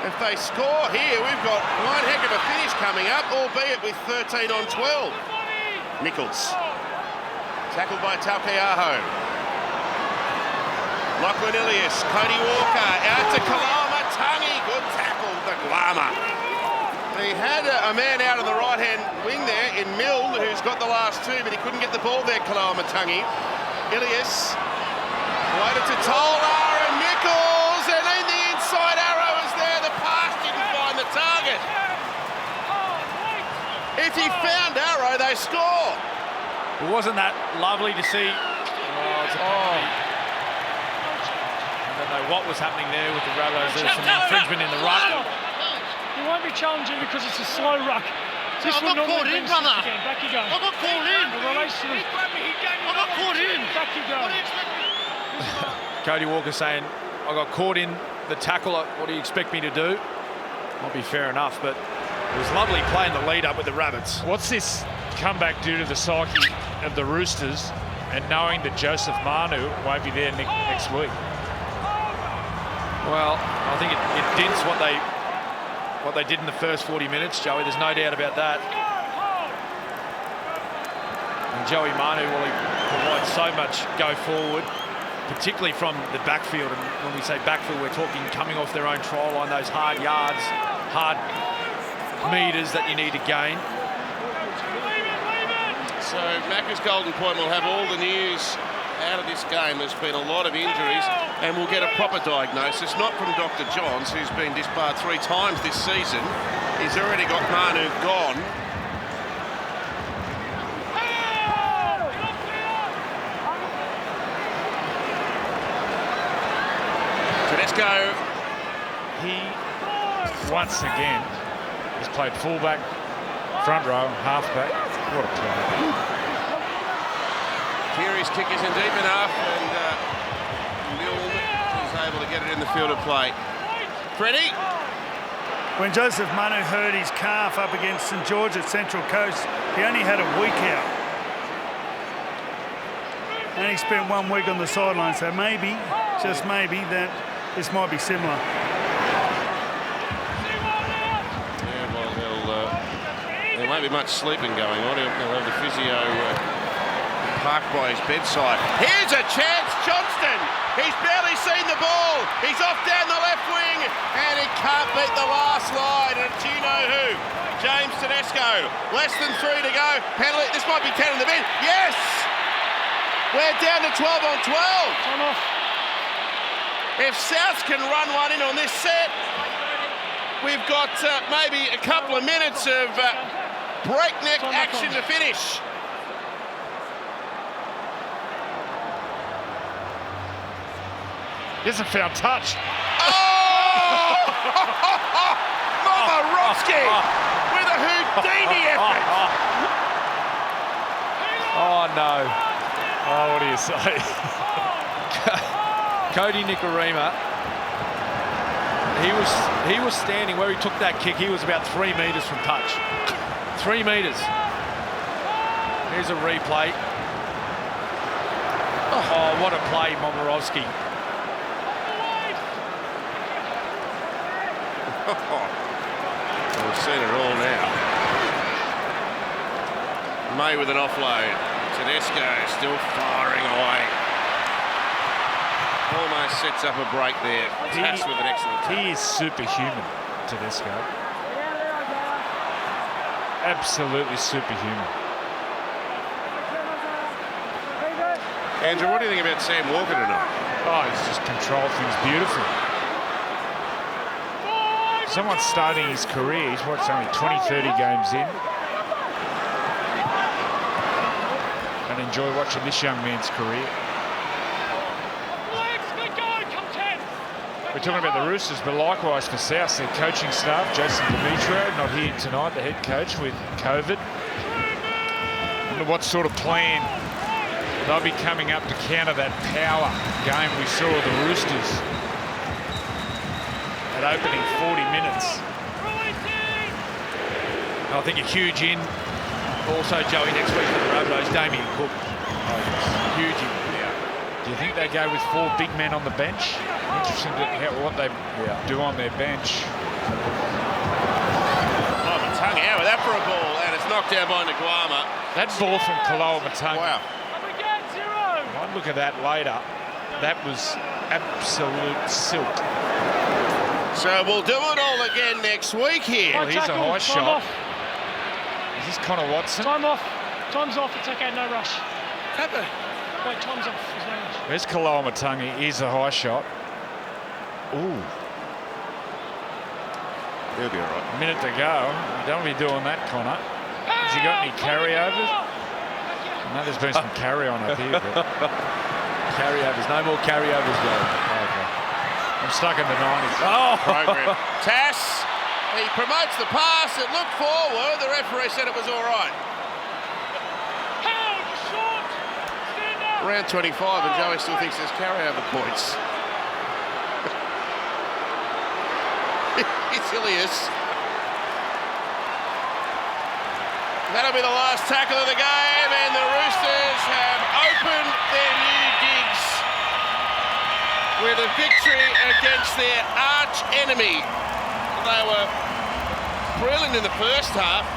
If they score here, we've got one heck of a finish coming up, albeit with 13 on 12. Nichols. Tackled by Taukeaho. Lachlan Ilias, Cody Walker, out to Kalama Tangi. Good tackle, the Glama. He had a man out of the right-hand wing there in Mill, who's got the last two, but he couldn't get the ball there, Kalama Tangi. Ilias, waited to Tola and Nichols, and then the inside arrow is there. The pass didn't find the target. If he found arrow, they score. Well, wasn't that lovely to see? Oh, it's a penalty. I don't know what was happening there with the Rabbitohs. There was some infringement in the ruck. He won't be challenging because it's a slow ruck. This I got caught in, brother. Back you go. I got caught in. I got caught in. Back you go. Cody Walker saying, I got caught in the tackle. What do you expect me to do? Might be fair enough, but it was lovely playing the lead up with the Rabbits. What's this comeback due to the psyche of the Roosters and knowing that Joseph Manu won't be there next week? Well, I think it dints what they did in the first 40 minutes, Joey. There's no doubt about that. And Joey Manu, well, he provides so much go forward, particularly from the backfield. And when we say backfield, we're talking coming off their own try line, those hard yards, hard metres that you need to gain. So Macca's Golden Point will have all the news out of this game. There's been a lot of injuries, and we'll get a proper diagnosis, not from Dr. Johns, who's been disbarred 3 times this season. He's already got Manu gone. Tedesco. He, once again, has played fullback, front row, halfback. What a play. Keary's kick isn't deep enough, and Milne is able to get it in the field of play. Freddie? When Joseph Manu hurt his calf up against St George at Central Coast, he only had a week out. And he spent 1 week on the sideline, so maybe, just maybe, that this might be similar. Yeah, well, there won't be much sleeping going on. He'll have the physio parked by his bedside. Here's a chance, Johnston. He's barely seen the ball. He's off down the left wing, and he can't beat the last line. And do you know who? James Tedesco. Less than 3 to go. Penalty. This might be 10 in the bin. Yes! We're down to 12 on 12. Time off. If South can run one in on this set, we've got maybe a couple of minutes of breakneck action to finish. He hasn't found touch. Oh! Momorovsky with a Houdini effort. Oh, no. Oh, what do you say? Cody Nikorima, he was standing where he took that kick. He was about 3 metres from touch. 3 metres. Here's a replay. Oh, what a play, Momorovsky. We've seen it all now. May with an offload. Tedesco still firing away. Almost sets up a break there. Tass with an excellent touch. He is superhuman, Tedesco. Absolutely superhuman. Andrew, what do you think about Sam Walker tonight? Oh, he's just controlled things beautifully. Someone's starting his career. He's what's only 20, 30 games in. And enjoy watching this young man's career. We're talking about the Roosters, but likewise for South, their coaching staff, Jason Demetrio, not here tonight, the head coach with COVID. I wonder what sort of plan they'll be coming up to counter that power game we saw of the Roosters. that opening 40 minutes. I think a huge in. Also, Joey, next week for the Rabbitohs, Damien Cook. Huge in. Do you think they go with 4 big men on the bench? Interesting what they do on their bench. Oh, Matangi out with that for a ball, and it's knocked down by Nguama. That ball from Kaloa Matangi. Wow. Might look at that later. That was absolute silk. So we'll do it all again next week here. Well, here's a high shot. Is this Connor Watson? Time off. Time's off. It's okay. No rush. Wait, time's off. There's no rush. There's Kaloa Matangi. Here's a high shot. Ooh. He'll be all right. A minute to go. You don't want to be doing that, Connor. Has he got any carryovers? I know there's been some carry-on up here, but... Carryovers. No more carryovers, Joey. Okay. I'm stuck in the 90s. Oh! Program. Tass, he promotes the pass. It looked forward. The referee said it was all right. Round 25, and Joey still thinks there's carryover points. It's Ilias. That'll be the last tackle of the game, and the Roosters have opened their new gigs with a victory against their arch enemy. They were brilliant in the first half,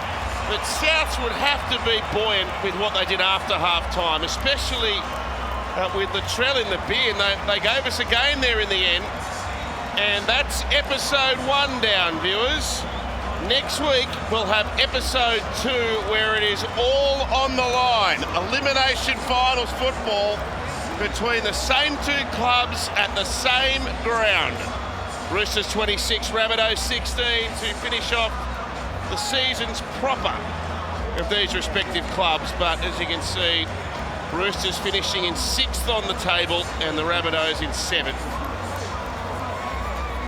but Souths would have to be buoyant with what they did after half-time, especially with the Latrell in the bin. They gave us a game there in the end, and that's episode 1 down, viewers. Next week, we'll have episode 2, where it is all on the line. Elimination finals football between the same 2 clubs at the same ground. Roosters 26, Rabbitohs 16 to finish off the seasons proper of these respective clubs. But as you can see, Roosters finishing in 6th on the table and the Rabbitohs in 7th.